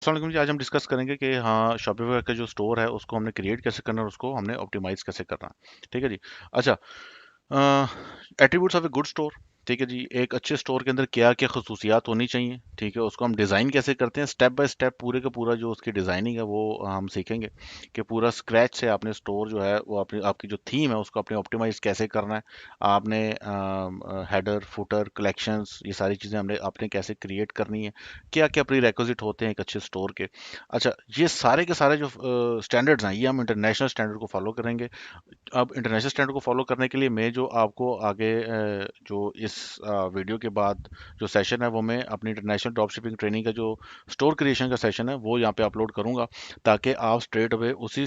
अस्सलाम वालेकुम जी। आज हम डिस्कस करेंगे कि हाँ, शॉपिफाई का जो स्टोर है उसको हमने क्रिएट कैसे करना है और उसको हमने ऑप्टिमाइज कैसे करना है। ठीक है जी। अच्छा, attributes of a good store. ठीक है जी। एक अच्छे स्टोर के अंदर क्या क्या खसूसियात होनी चाहिए, ठीक है, उसको हम डिज़ाइन कैसे करते हैं, स्टेप बाय स्टेप पूरे का पूरा जो उसकी डिज़ाइनिंग है वो हम सीखेंगे कि पूरा स्क्रैच से आपने स्टोर जो है वो अपनी आपकी जो थीम है उसको अपने ऑप्टिमाइज कैसे करना है। आपने हेडर फुटर कलेक्शंस ये सारी चीज़ें हमने आपने कैसे क्रिएट करनी है, क्या क्या प्री रेक्विजिट होते हैं एक अच्छे स्टोर के। अच्छा, ये सारे के सारे जो स्टैंडर्ड्स हैं ये हम इंटरनेशनल स्टैंडर्ड को फॉलो करेंगे। अब इंटरनेशनल स्टैंडर्ड को फॉलो करने के लिए मैं जो आपको आगे जो इस वीडियो के बाद जो सेशन है वो मैं अपनी इंटरनेशनल ड्रॉप शिपिंग ट्रेनिंग का जो स्टोर क्रिएशन का सेशन है वो यहाँ पे अपलोड करूँगा, ताकि आप स्ट्रेट अवे उसी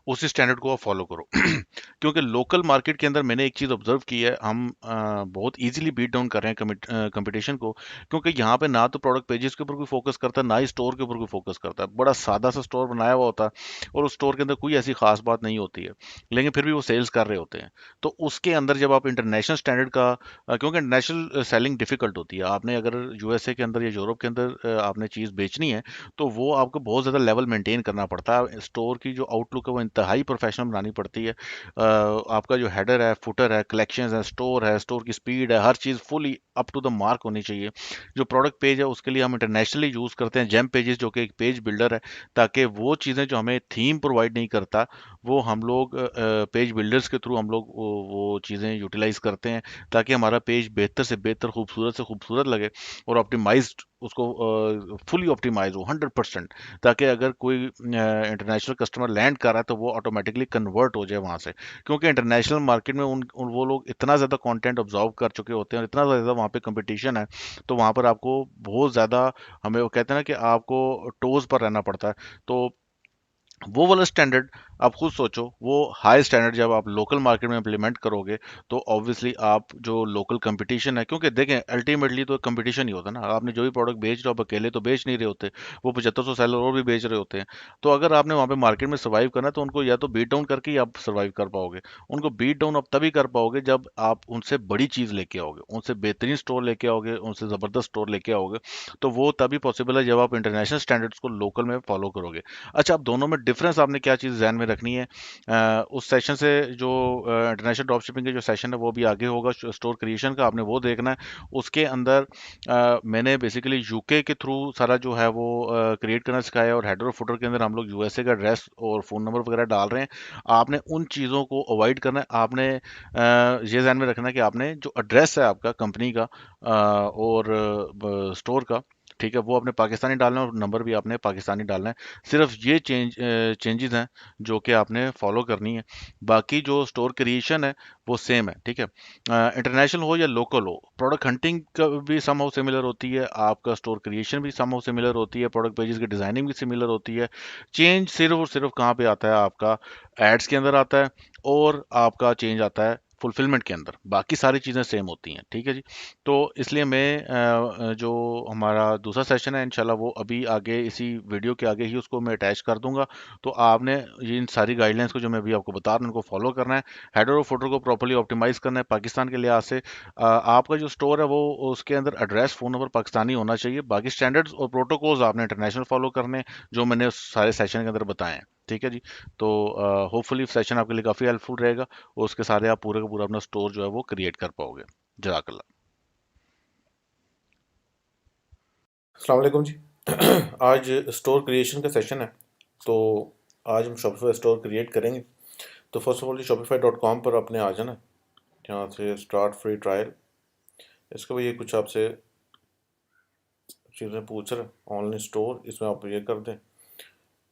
उसी स्टैंडर्ड को आप फॉलो करो। क्योंकि लोकल मार्केट के अंदर मैंने एक चीज़ ऑब्जर्व की है, हम बहुत इजीली बीट डाउन कर रहे हैं कंपटीशन को। क्योंकि यहाँ पे ना तो प्रोडक्ट पेजेस के ऊपर कोई फोकस करता है, ना ही स्टोर के ऊपर कोई फोकस करता है। बड़ा सादा सा स्टोर बनाया हुआ होता है और उस स्टोर के अंदर कोई ऐसी खास बात नहीं होती है, लेकिन फिर भी वो सेल्स कर रहे होते हैं। तो उसके अंदर जब आप इंटरनेशनल स्टैंडर्ड का क्योंकि इंटरनेशनल सेलिंग डिफिकल्ट होती है, आपने अगर यूएसए के अंदर या यूरोप के अंदर आपने चीज़ बेचनी है तो वो आपको बहुत ज़्यादा लेवल मेंटेन करना पड़ता है। स्टोर की जो आउटलुक है वो इंतहाई प्रोफेशनल बनानी पड़ती है। आपका जो हेडर है फुटर है कलेक्शंस है स्टोर की स्पीड है, हर चीज़ fully up to the mark होनी चाहिए। जो प्रोडक्ट पेज है उसके लिए हम इंटरनेशनली यूज़ करते हैं जेम पेजेस, जो कि एक पेज बिल्डर है, ताकि वो चीज़ें जो हमें थीम प्रोवाइड नहीं करता वो हम लोग पेज बिल्डर्स के थ्रू हम लोग वो चीज़ें यूटिलाइज करते हैं, ताकि हमारा पेज बेहतर से बेहतर खूबसूरत से खूबसूरत लगे और ऑप्टिमाइज्ड उसको फुली ऑप्टिमाइज हो 100%, ताकि अगर कोई इंटरनेशनल कस्टमर लैंड कर रहा है तो वो ऑटोमेटिकली कन्वर्ट हो जाए वहाँ से। क्योंकि इंटरनेशनल मार्केट में वो लोग इतना ज़्यादा कंटेंट ऑब्जर्व कर चुके होते हैं और इतना ज़्यादा वहाँ पे कंपटीशन है, तो वहाँ पर आपको बहुत ज़्यादा, हमें वो कहते हैं ना कि आपको टोज पर रहना पड़ता है। तो वो वाला स्टैंडर्ड आप खुद सोचो, वो हाई स्टैंडर्ड जब आप लोकल मार्केट में इंप्लीमेंट करोगे तो ऑब्वियसली आप जो लोकल कंपटीशन है, क्योंकि देखें अल्टीमेटली तो कंपटीशन ही होता है ना, आपने जो भी प्रोडक्ट बेच रहे हो आप अकेले तो बेच नहीं रहे होते, वो 7500 सेलर और भी बेच रहे होते हैं। तो अगर आपने वहाँ पे मार्केट में सर्वाइव करना है तो उनको या तो बीट डाउन करके ही आप सर्वाइव कर पाओगे। उनको बीट डाउन आप तभी कर पाओगे जब आप उनसे बड़ी चीज़ लेके आओगे, उनसे बेहतरीन स्टोर लेके आओगे, उनसे ज़बरदस्त स्टोर लेके आओगे। तो वो तभी पॉसिबल है जब आप इंटरनेशनल स्टैंडर्ड्स को लोकल में फॉलो करोगे। अच्छा, अब दोनों में डिफरेंस आपने क्या चीज़ ध्यान में रखनी है, उस सेशन से जो इंटरनेशनल ड्रॉप शिपिंग के जो सेशन है वो भी आगे होगा, स्टोर क्रिएशन का आपने वो देखना है। उसके अंदर मैंने बेसिकली यूके के थ्रू सारा जो है वो क्रिएट करना सिखाया है, और हेडर और फुटर के अंदर हम लोग यूएसए का एड्रेस और फ़ोन नंबर वगैरह डाल रहे हैं। आपने उन चीज़ों को अवॉइड करना है। आपने ये ध्यान में रखना है कि आपने जो एड्रेस है आपका कंपनी का और स्टोर का, ठीक है, वो आपने पाकिस्तानी डालना है और नंबर भी आपने पाकिस्तानी डालना है। सिर्फ ये चेंजेस हैं जो कि आपने फॉलो करनी है। बाकी जो स्टोर क्रिएशन है वो सेम है, ठीक है। इंटरनेशनल हो या लोकल हो, प्रोडक्ट हंटिंग का भी सम हाउ सिमिलर होती है, आपका स्टोर क्रिएशन भी सम हाउ सिमिलर होती है, प्रोडक्ट पेजेस की डिजाइनिंग भी सिमिलर होती है। चेंज सिर्फ और सिर्फ कहाँ पे आता है, आपका एड्स के अंदर आता है, और आपका चेंज आता है फुलफिलमेंट के अंदर। बाकी सारी चीज़ें सेम होती हैं, ठीक है जी। तो इसलिए मैं जो हमारा दूसरा सेशन है इंशाल्लाह वो अभी आगे इसी वीडियो के आगे ही उसको मैं अटैच कर दूंगा। तो आपने ये इन सारी गाइडलाइंस को जो मैं अभी आपको बता रहा हूँ उनको फॉलो करना है। हेडर और फुटर को प्रॉपर्ली ऑप्टिमाइज करना है पाकिस्तान के लिहाज से। आपका जो स्टोर है वो उसके अंदर एड्रेस फ़ोन नंबर पाकिस्तानी होना चाहिए। बाकी स्टैंडर्ड्स और प्रोटोकॉल्स आपने इंटरनेशनल फॉलो करने हैं, जो मैंने उस सारे सेशन के अंदर बताए हैं, ठीक है जी। तो होपफुली सेशन आपके लिए काफ़ी हेल्पफुल रहेगा और उसके सारे आप पूरे का पूरा अपना स्टोर जो है वो क्रिएट कर पाओगे। जज़ाकल्लाह। अस्सलाम वालेकुम जी। आज स्टोर क्रिएशन का सेशन है। तो आज हम शॉपिफाई स्टोर क्रिएट करेंगे। तो first of all ji shopify.com पर आपने आ जाना। यहाँ से स्टार्ट फ्री ट्रायल, इसके बाद ये कुछ आपसे चीज़ें पूछ रहे, ऑनलाइन स्टोर, इसमें आप ये कर दें।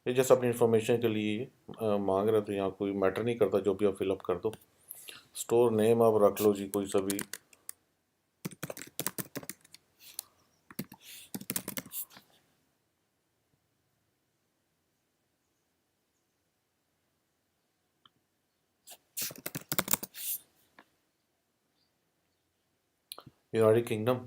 ये जैसे अपनी इंफॉर्मेशन के लिए मांग रहे, तो यहाँ कोई मैटर नहीं करता, जो भी आप फिलअप कर दो। स्टोर नेम आप रख लो जी कोई सा भी। United kingdom.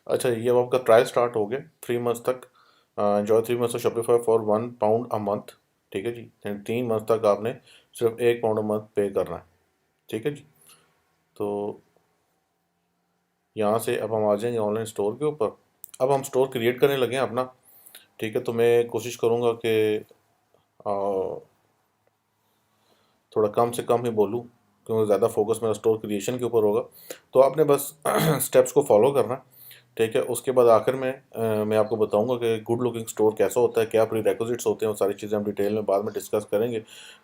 अच्छा, ये अब आपका ट्रायल स्टार्ट हो गया 3 मंथ तक। Enjoy 3 months of Shopify for 1 pound a month. ठीक है जी, 3 मंथ तक आपने सिर्फ 1 पाउंड अ मंथ पे करना है। ठीक है जी। तो यहाँ से अब हम आ जाएंगे ऑनलाइन स्टोर के ऊपर। अब हम स्टोर क्रिएट करने लगे हैं अपना। ठीक है, तो मैं कोशिश करूँगा कि आ, थोड़ा कम से कम ही बोलूँ, क्योंकि ज़्यादा फोकस मेरा स्टोर क्रिएशन के ऊपर होगा। तो आपने बस स्टेप्स को फॉलो करना है। ठीक है, उसके बाद आखिर में मैं आपको बताऊंगा कि गुड लुकिंग स्टोर कैसा होता है, क्या प्री रेक्विजिट्स होते हैं, वो सारी चीज़ें हम डिटेल में बाद में डिस्कस करेंगे।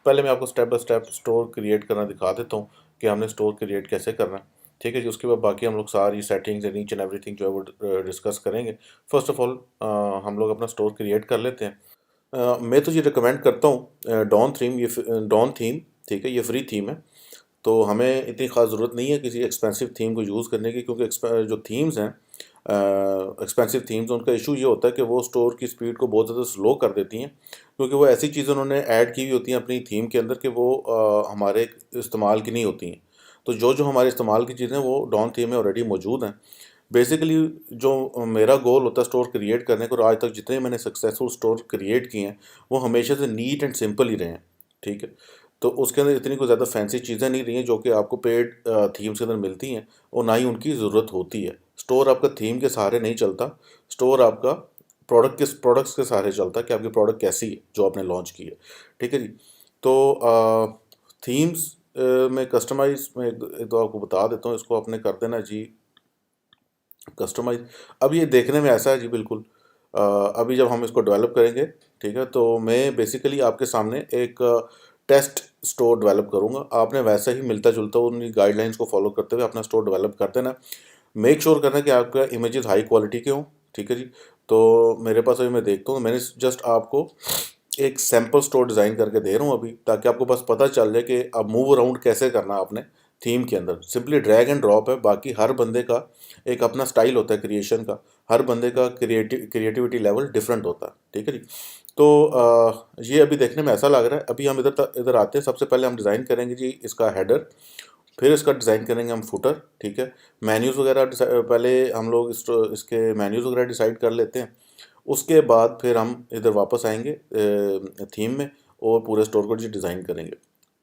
पहले मैं आपको step by step store create करना दिखा देता हूँ कि हमने स्टोर क्रिएट कैसे करना है। ठीक है जी, उसके बाद बाकी हम लोग सारी settings and each and everything जो है वो डिस्कस करेंगे। फर्स्ट ऑफ ऑल हम लोग अपना स्टोर क्रिएट कर लेते हैं। मैं तो ये रिकमेंड करता हूँ डॉन थीम। डॉन थीम, ठीक है, ये फ्री थीम है। तो हमें इतनी ख़ास ज़रूरत नहीं है किसी एक्सपेंसिव थीम को यूज़ करने की, क्योंकि जो थीम्स हैं, एक्सपेंसिव थीम्स, उनका इशू ये होता है कि वो स्टोर की स्पीड को बहुत ज़्यादा स्लो कर देती हैं, क्योंकि वो ऐसी चीज़ें उन्होंने ऐड की हुई होती हैं अपनी थीम के अंदर कि वो हमारे इस्तेमाल की नहीं होती हैं। तो जो जो हमारे इस्तेमाल की चीज़ें वो डॉन थीम में ऑलरेडी मौजूद हैं। बेसिकली जो मेरा गोल होता है स्टोर क्रिएट करने को, और आज तक जितने मैंने सक्सेसफुल स्टोर क्रिएट किए हैं, वो हमेशा से नीट एंड सिंपल ही रहे हैं। ठीक है, तो उसके अंदर इतनी कोई ज़्यादा फैंसी चीज़ें नहीं रही हैं जो कि आपको पेड थीम्स के अंदर मिलती हैं, और ना ही उनकी ज़रूरत होती है। स्टोर आपका थीम के सहारे नहीं चलता, स्टोर आपका प्रोडक्ट्स के सहारे चलता है कि आपकी प्रोडक्ट कैसी है जो आपने लॉन्च की है। ठीक है जी। तो थीम्स में कस्टमाइज में एक दो आपको बता देता हूँ, इसको आपने कर देना जी कस्टमाइज। अब ये देखने में ऐसा है जी, बिल्कुल अभी जब हम इसको डेवलप करेंगे, ठीक है, तो मैं बेसिकली आपके सामने एक टेस्ट स्टोर डेवलप करूंगा। आपने वैसा ही मिलता जुलता उन्हीं गाइडलाइंस को फॉलो करते हुए अपना स्टोर डेवलप कर देना। मेक श्योर करना कि आपका इमेजेस हाई क्वालिटी के हों। ठीक है जी। तो मेरे पास अभी मैं देखता हूँ, मैंने जस्ट आपको एक सैम्पल स्टोर डिज़ाइन करके दे रहा हूँ अभी, ताकि आपको बस पता चल जाए कि अब मूव अराउंड कैसे करना है आपने थीम के अंदर। सिंपली ड्रैग एंड ड्रॉप है, बाकी हर बंदे का एक अपना स्टाइल होता है क्रिएशन का। हर बंदे का क्रिएटिविटी लेवल डिफरेंट होता है। ठीक है जी। तो ये अभी देखने में ऐसा लग रहा है। अभी हम इधर आते हैं। सबसे पहले हम डिज़ाइन करेंगे जी इसका हेडर, फिर इसका डिज़ाइन करेंगे हम फुटर। ठीक है, मेन्यूज़ वगैरह पहले हम लोग इसके मेन्यूज़ वगैरह डिसाइड कर लेते हैं। उसके बाद फिर हम इधर वापस आएंगे थीम में, और पूरे स्टोर को जी डिज़ाइन करेंगे।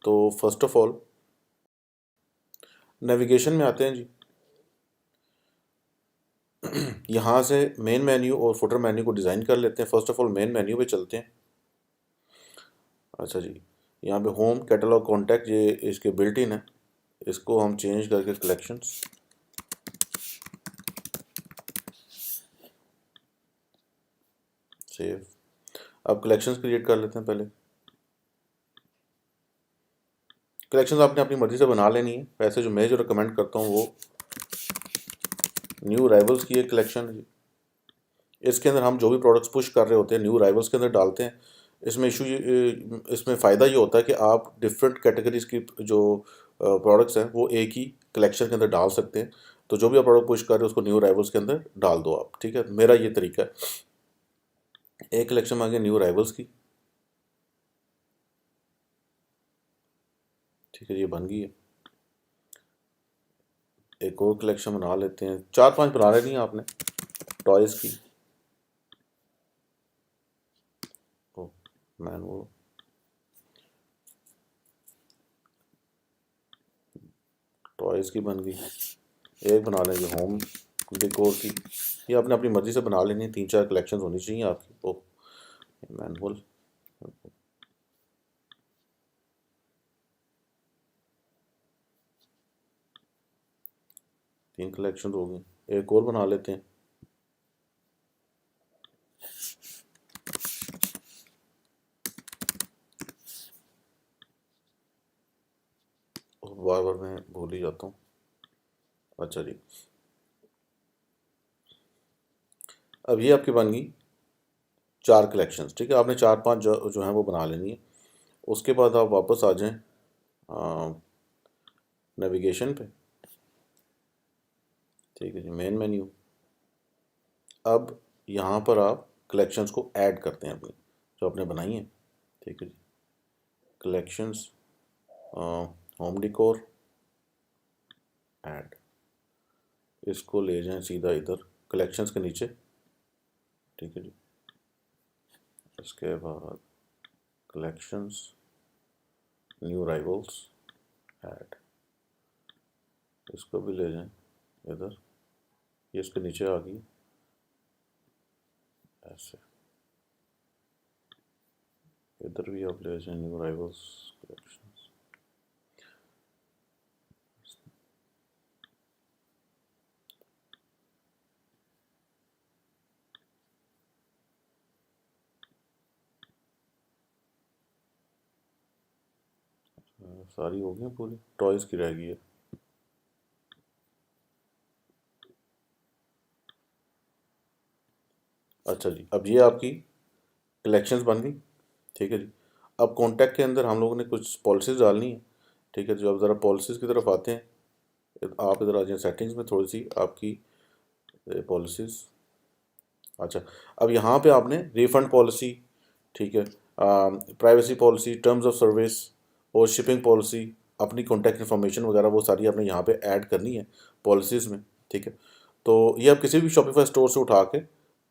तो फर्स्ट ऑफ ऑल नेविगेशन में आते हैं जी। यहाँ से मेन मेन्यू और फुटर मेन्यू को डिज़ाइन कर लेते हैं। First of all main menu पे चलते हैं। अच्छा जी, यहाँ पे होम कैटलॉग कॉन्टैक्ट ये इसके बिल्ट इन है। इसको हम चेंज करके कलेक्शंस, सेव। अब कलेक्शंस क्रिएट कर लेते हैं पहले। कलेक्शंस आपने अपनी मर्ज़ी से बना लेनी है। वैसे जो रिकमेंड करता हूँ वो न्यू राइवल्स की एक कलेक्शन है। इसके अंदर हम जो भी प्रोडक्ट्स पुश कर रहे होते हैं न्यू राइवल्स के अंदर डालते हैं। इसमें इसमें फ़ायदा ये होता है कि आप डिफरेंट कैटेगरीज की जो प्रोडक्ट्स हैं वो एक ही कलेक्शन के अंदर डाल सकते हैं। तो जो भी आप प्रोडक्ट पुश कर रहे हो उसको न्यू राइवल्स के अंदर डाल दो आप। ठीक है, मेरा ये तरीका है। एक कलेक्शन आ गई न्यू राइवल्स की। ठीक है, ये बन गई है। एक और कलेक्शन बना लेते हैं, 4-5 बना लेनी है आपने टॉयज़ की। ओ मैन, वो टॉयज़ की बन गई। एक बना लेंगे होम डेकोर की। ये आपने अपनी मर्ज़ी से बना लेनी है। 3-4 कलेक्शन होनी चाहिए आपकी। ओ मैनुअल, 3 कलेक्शन हो गई। एक और बना लेते हैं। बार बार मैं भूल ही जाता हूँ। अच्छा जी, अब ये आपकी बन गई 4 कलेक्शंस। ठीक है, आपने 4-5 जो है वो बना लेनी है। उसके बाद आप वापस आ जाएं नेविगेशन पे। ठीक है जी, मेन मेन्यू। अब यहाँ पर आप कलेक्शंस को ऐड करते हैं अपनी, जो आपने बनाई हैं। ठीक है जी, कलेक्शंस, होम डेकोर, ऐड। इसको ले जाएं सीधा इधर कलेक्शंस के नीचे, ठीक है जी। इसके बाद कलेक्शंस, न्यू राइवल्स, ऐड, इसको भी ले जाएं इधर, ये इसके नीचे आ गई ऐसे, इधर भी आप ले जाएं न्यू राइवल्स कलेक्शंस। सारी हो गई पूरी, टॉयज़ की रह गई है। अच्छा जी, अब ये आपकी कलेक्शंस बन गई, ठीक है जी। अब कॉन्टैक्ट के अंदर हम लोगों ने कुछ पॉलिसीज़ डालनी है, ठीक है जी। अब ज़रा पॉलिसीज़ की तरफ आते हैं, आप इधर आ जाएं सेटिंग्स में, थोड़ी सी आपकी पॉलिसीज़। अच्छा, अब यहाँ पे आपने रिफ़ंड पॉलिसी, ठीक है, privacy policy, terms of service और शिपिंग पॉलिसी, अपनी कॉन्टैक्ट इन्फॉर्मेशन वगैरह वो सारी आपने यहाँ पे ऐड करनी है पॉलिसीज़ में, ठीक है। तो ये आप किसी भी शॉपिफाई स्टोर से उठा के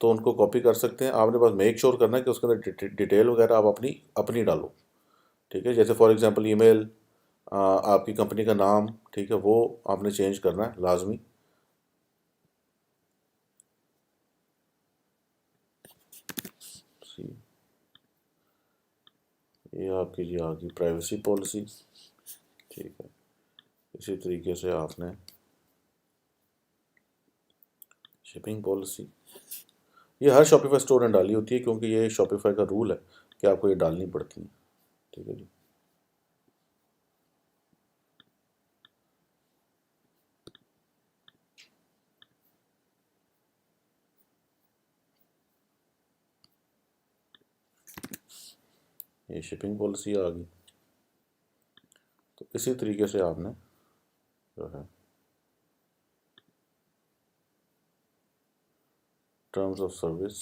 तो उनको कॉपी कर सकते हैं। आपने बस मेक श्योर करना है कि उसके अंदर डिटेल वगैरह आप अपनी अपनी डालो, ठीक है। जैसे फॉर एग्जांपल ईमेल, आपकी कंपनी का नाम, ठीक है, वो आपने चेंज करना है लाजमी। सी, ये आपकी जी आ गई प्राइवेसी पॉलिसी, ठीक है। इसी तरीके से आपने शिपिंग पॉलिसी, ये हर शॉपिफाई स्टोर ने डाली होती है क्योंकि ये शॉपिफाई का रूल है कि आपको ये डालनी पड़ती है, ठीक है जी। ये शिपिंग पॉलिसी आ गई। तो इसी तरीके से आपने जो है टर्म्स ऑफ सर्विस,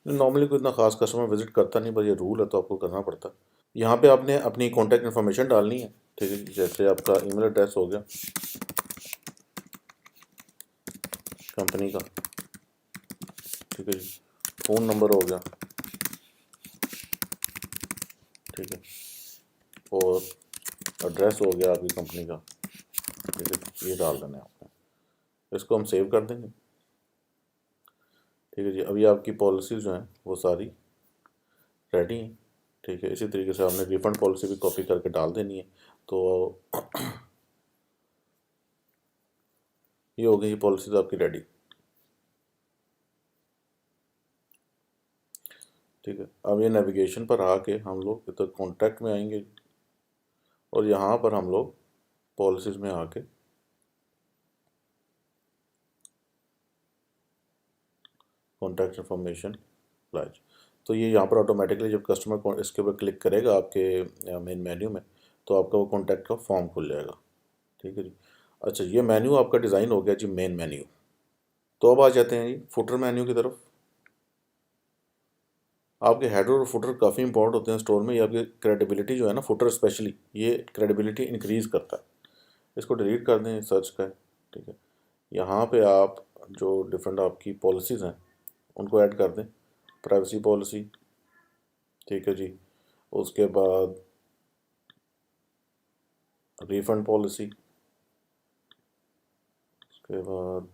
नॉर्मली कोई इतना खास कस्टमर विजिट करता नहीं, बस ये रूल है तो आपको करना पड़ता है। यहाँ पे आपने अपनी कॉन्टैक्ट इन्फॉर्मेशन डालनी है, ठीक है। जैसे आपका ईमेल एड्रेस हो गया कंपनी का, ठीक है जी, फ़ोन नंबर हो गया, ठीक है, और एड्रेस हो गया आपकी कंपनी का, ठीक है। ये डाल देना है आपने, इसको हम सेव कर देंगे, ठीक है जी। अभी आपकी पॉलिसीज़ जो हैं वो सारी रेडी हैं, ठीक है। इसी तरीके से आपने रिफंड पॉलिसी भी कॉपी करके डाल देनी है। तो ये हो गई पॉलिसीज़ आपकी रेडी, ठीक है। अब ये नेविगेशन पर आके हम लोग इधर कॉन्टैक्ट में आएंगे और यहाँ पर हम लोग पॉलिसीज़ में आके कॉन्टैक्ट इन्फॉर्मेशन लाइज, तो ये यहाँ पर ऑटोमेटिकली जब कस्टमर को इसके ऊपर क्लिक करेगा आपके मेन मेन्यू में, तो आपका वो कॉन्टैक्ट का फॉर्म खुल जाएगा, ठीक है जी। अच्छा, ये मेन्यू आपका डिज़ाइन हो गया जी, मेन मेन्यू। तो अब आ जाते हैं जी फुटर मेन्यू की तरफ। आपके हेडर और फुटर काफ़ी इंपॉर्टेंट होते हैं स्टोर में। ये आपकी क्रेडिबिलिटी जो है ना, फुटर स्पेशली, ये क्रेडिबिलिटी इंक्रीज़ करता है। इसको डिलीट कर दें, सर्च का है, ठीक है। यहाँ पे आप जो डिफरेंट आपकी पॉलिसीज़ हैं उनको ऐड कर दें। प्राइवेसी पॉलिसी, ठीक है जी। उसके बाद रिफ़ंड पॉलिसी, उसके बाद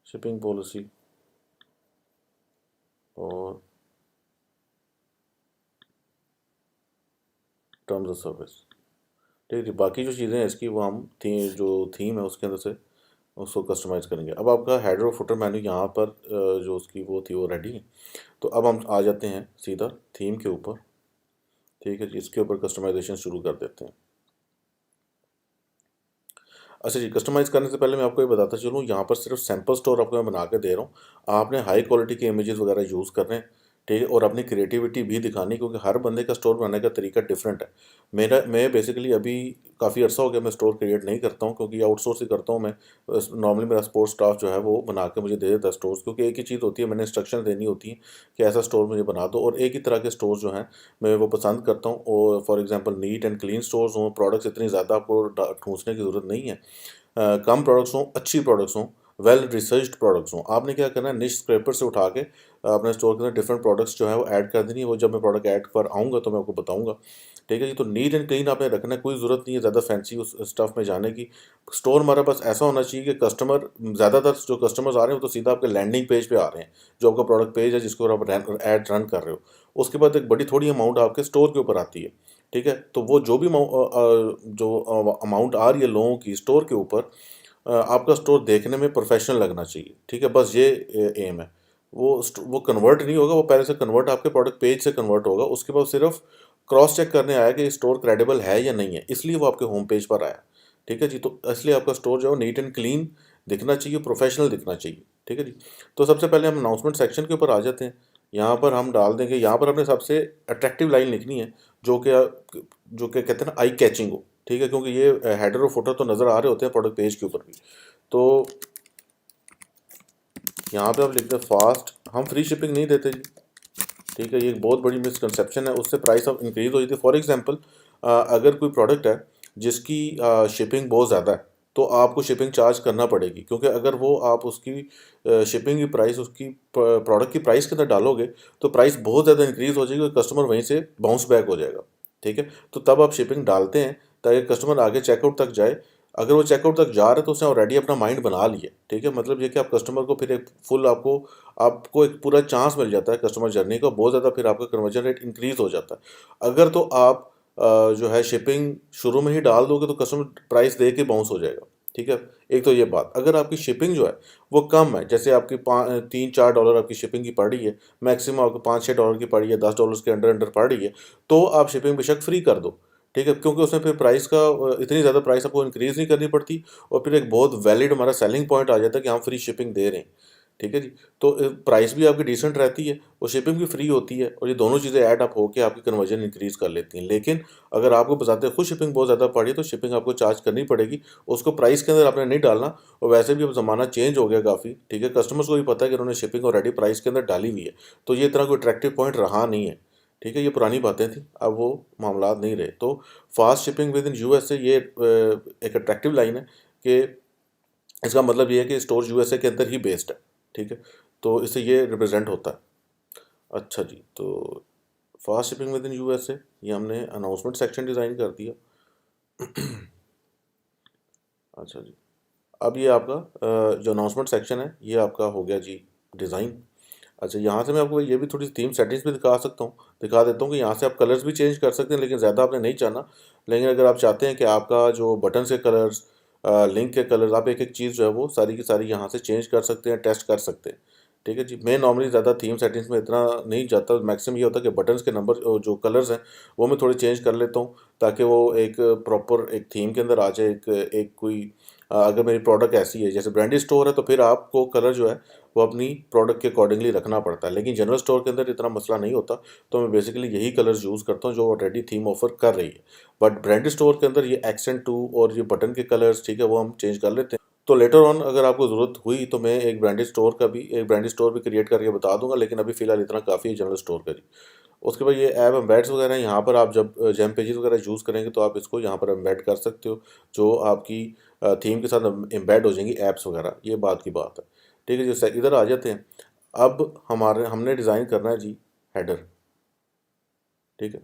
शिपिंग पॉलिसी और टर्म्स ऑफ सर्विस, ठीक है जी। बाकी जो चीज़ें हैं इसकी वो हम जो थीम है उसके अंदर से उसको कस्टमाइज़ करेंगे। अब आपका हेडर और फुटर मेन्यू यहाँ पर जो उसकी वो थी वो रेडी है। तो अब हम आ जाते हैं सीधा थीम के ऊपर, ठीक है जी। इसके ऊपर कस्टमाइजेशन शुरू कर देते हैं। अच्छा जी, कस्टमाइज़ करने से पहले मैं आपको ये बताता चलूँ, यहाँ पर सिर्फ सैंपल स्टोर आपको मैं बना के दे रहा हूँ। आपने हाई क्वालिटी के इमेजेस वगैरह यूज़ करने हैं, ठीक है, और अपनी क्रिएटिविटी भी दिखानी, क्योंकि हर बंदे का स्टोर बनाने का तरीका डिफरेंट है। मैं बेसिकली अभी काफ़ी अर्सा हो गया मैं स्टोर क्रिएट नहीं करता हूँ, क्योंकि आउटसोर्स ही करता हूँ मैं। नॉर्मली मेरा सपोर्ट स्टाफ जो है वो बना के मुझे दे देता है स्टोर्स, क्योंकि एक ही चीज़ होती है, मैंने इंस्ट्रक्शन देनी होती है कि ऐसा स्टोर मुझे बना दो, और एक ही तरह के स्टोर जो हैं मैं वो पसंद करता हूँ। और for example neat and clean stores हों, प्रोडक्ट्स इतनी ज़्यादा आपको ठूंसने की ज़रूरत नहीं है, कम प्रोडक्ट्स हों, अच्छी प्रोडक्ट्स हों, वेल रिसर्च्ड प्रोडक्ट्स हों। आपने क्या करना है, निश स्क्रैपर से उठा के अपने स्टोर के अंदर डिफरेंट प्रोडक्ट्स जो है वो ऐड कर देनी है। वो जब मैं प्रोडक्ट ऐड पर आऊँगा तो मैं आपको बताऊँगा। ठीक है जी, तो नीट एंड क्लीन आपने रखना है, कोई ज़रूरत नहीं है ज़्यादा फैंसी उस स्टफ़ में जाने की। स्टोर हमारा बस ऐसा होना चाहिए कि कस्टमर, ज़्यादातर जो कस्टमर्स आ रहे हैं वो तो सीधा आपके लैंडिंग पेज पे आ रहे हैं, जो आपका प्रोडक्ट पेज है जिसके ऊपर आप ऐड रन कर रहे हो। उसके बाद एक बड़ी थोड़ी अमाउंट आपके स्टोर के ऊपर आती है। ठीक है, तो वो जो भी जो अमाउंट आ रही है लोगों की स्टोर के ऊपर, आपका स्टोर देखने में प्रोफेशनल लगना चाहिए। ठीक है, बस ये एम है। वो कन्वर्ट नहीं होगा, वो पहले से कन्वर्ट आपके प्रोडक्ट पेज से कन्वर्ट होगा। उसके बाद सिर्फ क्रॉस चेक करने आया कि स्टोर क्रेडिबल है या नहीं है, इसलिए वो आपके होम पेज पर आया। ठीक है जी, तो इसलिए आपका स्टोर जो है नीट एंड क्लीन दिखना चाहिए, प्रोफेशनल दिखना चाहिए। ठीक है जी, तो सबसे पहले हम अनाउंसमेंट सेक्शन के ऊपर आ जाते हैं। यहाँ पर हम डाल देंगे, यहाँ पर हमने सबसे अट्रैक्टिव लाइन लिखनी है, जो कि कहते हैं ना आई कैचिंग हो। ठीक है, क्योंकि ये हेडर और फुटर तो नज़र आ रहे होते हैं प्रोडक्ट पेज के ऊपर भी। तो यहाँ पे आप लिखते हैं फास्ट, हम फ्री शिपिंग नहीं देते जी। ठीक है, ये एक बहुत बड़ी मिसकंसेप्शन है, उससे प्राइस अब इंक्रीज हो जाती है। फॉर एग्जांपल, अगर कोई प्रोडक्ट है जिसकी शिपिंग बहुत ज़्यादा है, तो आपको शिपिंग चार्ज करना पड़ेगी, क्योंकि अगर वो आप उसकी शिपिंग की प्राइस उसकी प्रोडक्ट की प्राइस के अंदर डालोगे तो प्राइस बहुत ज़्यादा इंक्रीज हो जाएगी और कस्टमर वहीं से बाउंस बैक हो जाएगा। ठीक है, तो तब आप शिपिंग डालते हैं ताकि कस्टमर आगे चेकआउट तक जाए। अगर वो चेकआउट तक जा रहा है तो उसने ऑलरेडी अपना माइंड बना लिया। ठीक है, मतलब ये कि आप कस्टमर को फिर एक फुल आपको एक पूरा चांस मिल जाता है कस्टमर जर्नी का, बहुत ज़्यादा फिर आपका कन्वर्जन रेट इंक्रीज हो जाता है। अगर तो आप जो है शिपिंग शुरू में ही डाल दोगे तो कस्टमर प्राइस दे के बाउंस हो जाएगा। ठीक है, एक तो ये बात। अगर आपकी शिपिंग जो है वो कम है, जैसे आपकी 3-4 डॉलर आपकी शिपिंग की पड़ रही है, मैक्सिमम आपको 5-6 डॉलर की पड़ी है, $10 के अंडर अंडर पड़ रही है, तो आप शिपिंग बेशक फ्री कर दो। ठीक है, क्योंकि उसमें फिर प्राइस का इतनी ज़्यादा प्राइस आपको इंक्रीज़ नहीं करनी पड़ती, और फिर एक बहुत वैलिड हमारा सेलिंग पॉइंट आ जाता है कि हम फ्री शिपिंग दे रहे हैं। ठीक है जी, तो प्राइस भी आपकी डिसेंट रहती है और शिपिंग भी फ्री होती है, और ये दोनों चीज़ें ऐड अप होकर आपकी कन्वर्जन इंक्रीज़ कर लेती हैं। लेकिन अगर आपको बताते खुद शिपिंग बहुत ज़्यादा पड़ी है तो शिपिंग आपको चार्ज करनी पड़ेगी, उसको प्राइस के अंदर आपने नहीं डालना। और वैसे भी अब ज़माना चेंज हो गया काफ़ी। ठीक है, कस्टमर्स को भी पता है कि उन्होंने शिपिंग ऑलरेडी प्राइस के अंदर डाली हुई है, तो ये इतना कोई अट्रैक्टिव पॉइंट रहा नहीं है। ठीक है, ये पुरानी बातें थी, अब वो मामला नहीं रहे। तो fast shipping with in USA, ये एक अट्रैक्टिव लाइन है कि इसका मतलब ये है कि स्टोर यूएसए के अंदर ही बेस्ड है। ठीक है, तो इससे ये रिप्रेजेंट होता है। अच्छा जी, तो fast shipping with in USA, ये हमने अनाउंसमेंट सेक्शन डिज़ाइन कर दिया। अच्छा जी, अब ये आपका जो अनाउंसमेंट सेक्शन है ये आपका हो गया जी डिज़ाइन। अच्छा, यहाँ से मैं आपको ये भी थोड़ी सी थीम सेटिंग्स भी दिखा देता हूँ कि यहाँ से आप कलर्स भी चेंज कर सकते हैं, लेकिन ज़्यादा आपने नहीं चाहना। लेकिन अगर आप चाहते हैं कि आपका जो बटन के कलर्स, लिंक के कलर्स, आप एक एक चीज़ जो है वो सारी की सारी यहाँ से चेंज कर सकते हैं, टेस्ट कर सकते हैं। ठीक है जी, मैं नॉर्मली ज़्यादा थीम सेटिंग्स में इतना नहीं जाता। मैक्सिमम ये होता है कि बटन्स के नंबर जो कलर्स हैं वो मैं थोड़े चेंज कर लेता हूँ, ताकि वो एक प्रॉपर एक थीम के अंदर आ जाए। एक कोई अगर मेरी प्रोडक्ट ऐसी है जैसे ब्रांडेड स्टोर है, तो फिर आपको कलर जो है वो अपनी प्रोडक्ट के अकॉर्डिंगली रखना पड़ता है। लेकिन जनरल स्टोर के अंदर इतना मसला नहीं होता, तो मैं बेसिकली यही कलर्स यूज़ करता हूँ जो ऑलरेडी थीम ऑफर कर रही है। बट ब्रांडेड स्टोर के अंदर ये एक्सेंट टू और ये बटन के कलर्स, ठीक है, वो हम चेंज कर लेते हैं। तो लेटर ऑन अगर आपको ज़रूरत हुई तो मैं एक ब्रांडेड स्टोर भी क्रिएट करके बता दूंगा, लेकिन अभी फ़िलहाल इतना काफ़ी है जनरल स्टोर का जी। उसके बाद ये ऐप एम्बेड्स वगैरह, यहाँ पर आप जब जेम पेजेस वगैरह यूज़ करेंगे तो आप इसको यहाँ पर एम्बेड कर सकते हो, जो आपकी थीम के साथ एम्बेड हो जाएंगी ऐप्स वगैरह। ये बात की बात है। ठीक है जी, इधर आ जाते हैं। अब हमने डिज़ाइन करना है जी हेडर। ठीक है,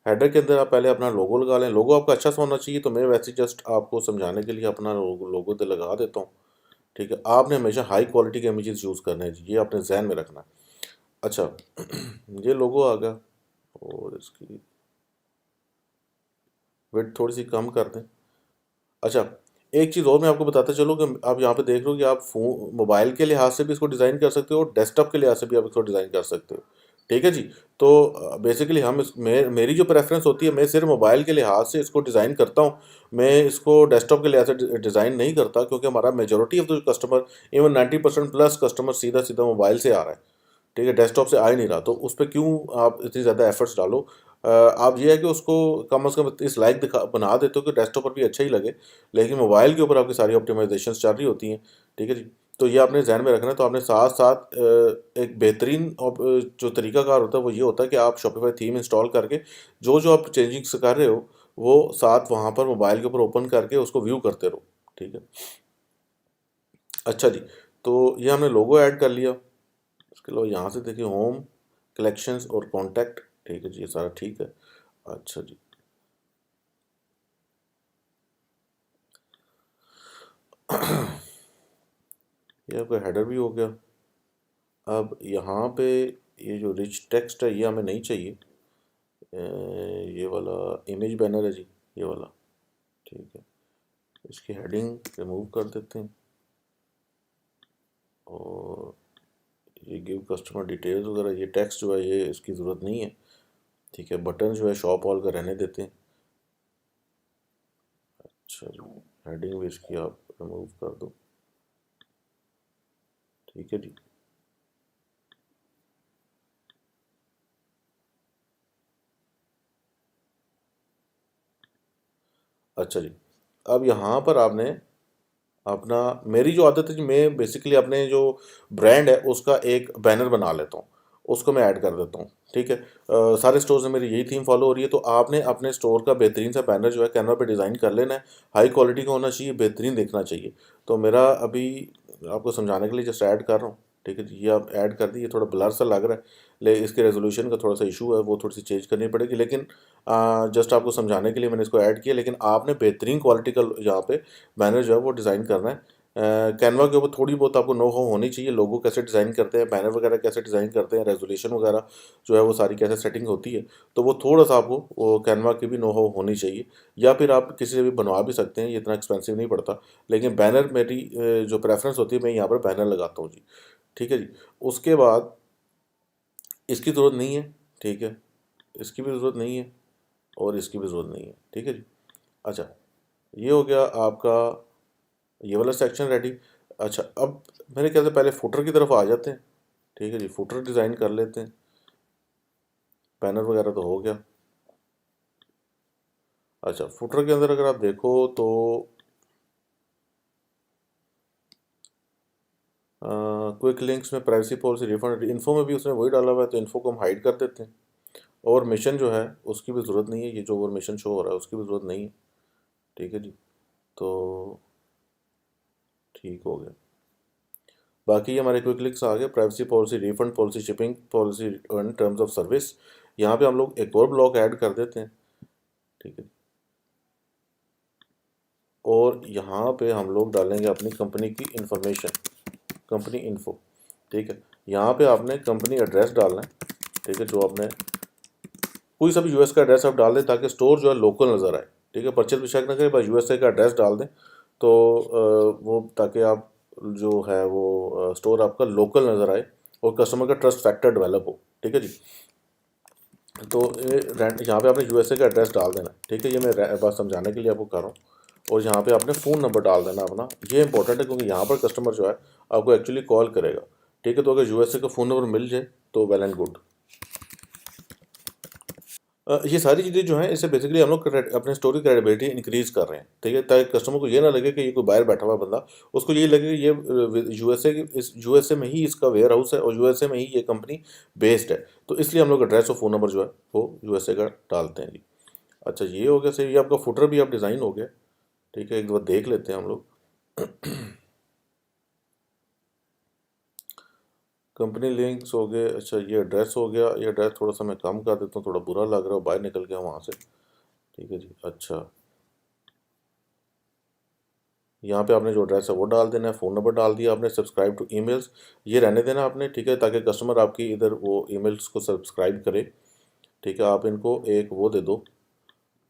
हेडर के अंदर आप पहले अपना लोगो लगा लें। लोगो आपका अच्छा सा होना चाहिए, तो मैं वैसे जस्ट आपको समझाने के लिए अपना लोगो तो लगा देता हूँ। ठीक है, आपने हमेशा हाई क्वालिटी के इमेजेस यूज़ करने हैं जी, ये आपने जहन में रखना है। अच्छा, ये लोगो आ गया, और इसकी विड्थ थोड़ी सी कम कर दें। अच्छा, एक चीज़ और मैं आपको बताता चलूँ कि आप यहाँ पे देख रहे हो कि आप फ़ोन मोबाइल के लिहाज से भी इसको डिज़ाइन कर सकते हो और डेस्कटॉप के लिहाज से भी आप इसको डिज़ाइन कर सकते हो। ठीक है जी, तो बेसिकली हम मेरी जो प्रेफरेंस होती है, मैं सिर्फ मोबाइल के लिहाज से इसको डिज़ाइन करता हूँ। मैं इसको डेस्कटॉप के लिहाज से डिज़ाइन नहीं करता, क्योंकि हमारा majority of the customer, even 90% plus customer सीधा सीधा मोबाइल से आ रहा है। ठीक है, डेस्कटॉप से आ ही नहीं रहा, तो उस पर क्यों आप इतनी ज़्यादा एफर्ट्स डालो। आप ये है कि उसको कम अज़ कम इस लायक दिखा बना देते हो कि डेस्कटॉप पर भी अच्छा ही लगे, लेकिन मोबाइल के ऊपर आपकी सारी ऑप्टिमाइजेशन चल रही होती हैं। ठीक है जी, तो ये आपने ध्यान में रखना है। तो आपने साथ साथ एक बेहतरीन जो तरीकाकार होता है वो ये होता है कि आप शॉपिफाई थीम इंस्टॉल करके जो जो आप चेंजिंग्स कर रहे हो वो साथ वहाँ पर मोबाइल के ऊपर ओपन करके उसको व्यू करते रहो। ठीक है, अच्छा जी, तो ये हमने लोगो ऐड कर लिया। उसके अलावा यहाँ से देखिए होम, कलेक्शंस और कॉन्टैक्ट। ठीक है जी, ये सारा ठीक है। अच्छा जी, ये आपका हेडर भी हो गया। अब यहाँ पे ये जो रिच टेक्स्ट है ये हमें नहीं चाहिए। ये वाला इमेज बैनर है जी, ये वाला। ठीक है, इसकी हेडिंग रिमूव कर देते हैं और ये गिव कस्टमर डिटेल्स वगैरह, ये टेक्स्ट जो है ये इसकी ज़रूरत नहीं है। ठीक है, बटन जो है शॉप ऑल का रहने देते हैं। अच्छा जी, हेडिंग भी इसकी आप रिमूव कर दो। ठीक है जी, अच्छा जी, अब यहाँ पर आपने अपना, मेरी जो आदत है जी, मैं बेसिकली अपने जो ब्रांड है उसका एक बैनर बना लेता हूँ, उसको मैं ऐड कर देता हूँ। ठीक है, सारे स्टोर्स में मेरी यही थीम फॉलो हो रही है। तो आपने अपने स्टोर का बेहतरीन सा बैनर जो है कैनवा पे डिज़ाइन कर लेना है। हाई क्वालिटी का होना चाहिए, बेहतरीन दिखना चाहिए। तो मेरा अभी आपको समझाने के लिए जस्ट ऐड कर रहा हूँ। ठीक है जी, ये आप ऐड कर दी, ये थोड़ा ब्लर सा लग रहा है, ले इसके रेजोल्यूशन का थोड़ा सा इशू है, वो थोड़ी सी चेंज करनी पड़ेगी, लेकिन जस्ट आपको समझाने के लिए मैंने इसको ऐड किया। लेकिन आपने बेहतरीन क्वालिटी का यहाँ पे बैनर जो है वो डिज़ाइन करना है। कैनवा के ऊपर थोड़ी बहुत आपको नो हो होनी चाहिए, लोगो कैसे डिज़ाइन करते हैं, बैनर वगैरह कैसे डिज़ाइन करते हैं, रेजोल्यूशन वगैरह जो है वो सारी कैसे सेटिंग होती है। तो वो थोड़ा सा आपको वो कैनवा की भी नो हो होनी चाहिए, या फिर आप किसी से भी बनवा भी सकते हैं, ये इतना एक्सपेंसिव नहीं पड़ता। लेकिन बैनर मेरी जो प्रेफरेंस होती है, मैं यहाँ पर बैनर लगाता हूँ जी। ठीक है जी, उसके बाद इसकी ज़रूरत नहीं है। ठीक है, इसकी भी ज़रूरत नहीं है और इसकी भी ज़रूरत नहीं है। ठीक है जी, अच्छा, ये हो गया आपका ये वाला सेक्शन रेडी। अच्छा, अब मेरे ख्याल से पहले फुटर की तरफ आ जाते हैं। ठीक है जी, फुटर डिज़ाइन कर लेते हैं। बैनर वगैरह तो हो गया। अच्छा, फुटर के अंदर अगर आप देखो तो क्विक लिंक्स में प्राइवेसी पॉलिसी, रिफंड, इन्फो में भी उसने वही डाला हुआ है, तो इन्फो को हम हाइड कर देते हैं। और मिशन जो है उसकी भी ज़रूरत नहीं है, ये जो ओवर मिशन शो हो रहा है उसकी भी ज़रूरत नहीं है। ठीक है जी, तो ठीक हो गया। बाकी हमारे क्विक लिंक्स आ गए, privacy policy, refund policy, shipping policy and terms of service. यहाँ पे हम लोग एक और ब्लॉक ऐड कर देते हैं। ठीक है, और यहाँ पे हम लोग डालेंगे अपनी कंपनी की इंफॉर्मेशन, कंपनी इन्फो। ठीक है, यहाँ पे आपने कंपनी एड्रेस डालना है। ठीक है, जो आपने कोई सा भी यूएस का एड्रेस आप डाल दें ताकि स्टोर जो है लोकल नज़र आए। ठीक है, परचेज भी शक ना करें, बस यूएसए का एड्रेस डाल दें, तो वो ताकि आप जो है वो स्टोर आपका लोकल नज़र आए और कस्टमर का ट्रस्ट फैक्टर डेवलप हो। ठीक है जी, तो यहाँ पे आपने यूएसए का एड्रेस डाल देना। ठीक है, ये मैं बस समझाने के लिए आपको कर रहा हूँ। और यहाँ पे आपने फ़ोन नंबर डाल देना अपना, ये इंपॉर्टेंट है क्योंकि यहाँ पर कस्टमर जो है आपको एक्चुअली कॉल करेगा। ठीक है, तो अगर यूएसए का फ़ोन नंबर मिल जाए तो वेल एंड गुड। ये सारी चीज़ें जो हैं इससे बेसिकली हम लोग अपने स्टोर की क्रेडिबिलिटी इंक्रीज़ कर रहे हैं। ठीक है, ताकि कस्टमर को ये ना लगे कि ये कोई बाहर बैठा हुआ बंदा, उसको ये लगे कि ये यूएसए की, इस यूएसए में ही इसका वेयर हाउस है और यूएसए में ही ये कंपनी बेस्ड है। तो इसलिए हम लोग एड्रेस और फ़ोन नंबर जो है वो यूएसए का डालते हैं जी। अच्छा, ये हो गया सही, ये आपका फुटर भी आप डिज़ाइन हो गया। ठीक है, एक बार देख लेते हैं हम लोग। कंपनी लिंक्स हो गए। अच्छा, ये एड्रेस हो गया, ये एड्रेस थोड़ा सा मैं कम कर देता हूँ, थोड़ा बुरा लग रहा है, बाहर निकल गया वहाँ से। ठीक है जी, अच्छा, यहाँ पे आपने जो एड्रेस है वो डाल देना है, फ़ोन नंबर डाल दिया आपने, सब्सक्राइब टू ईमेल्स ये रहने देना आपने। ठीक है, ताकि कस्टमर आपकी इधर वो ईमेल्स को सब्सक्राइब करे। ठीक है, आप इनको एक वो दे दो,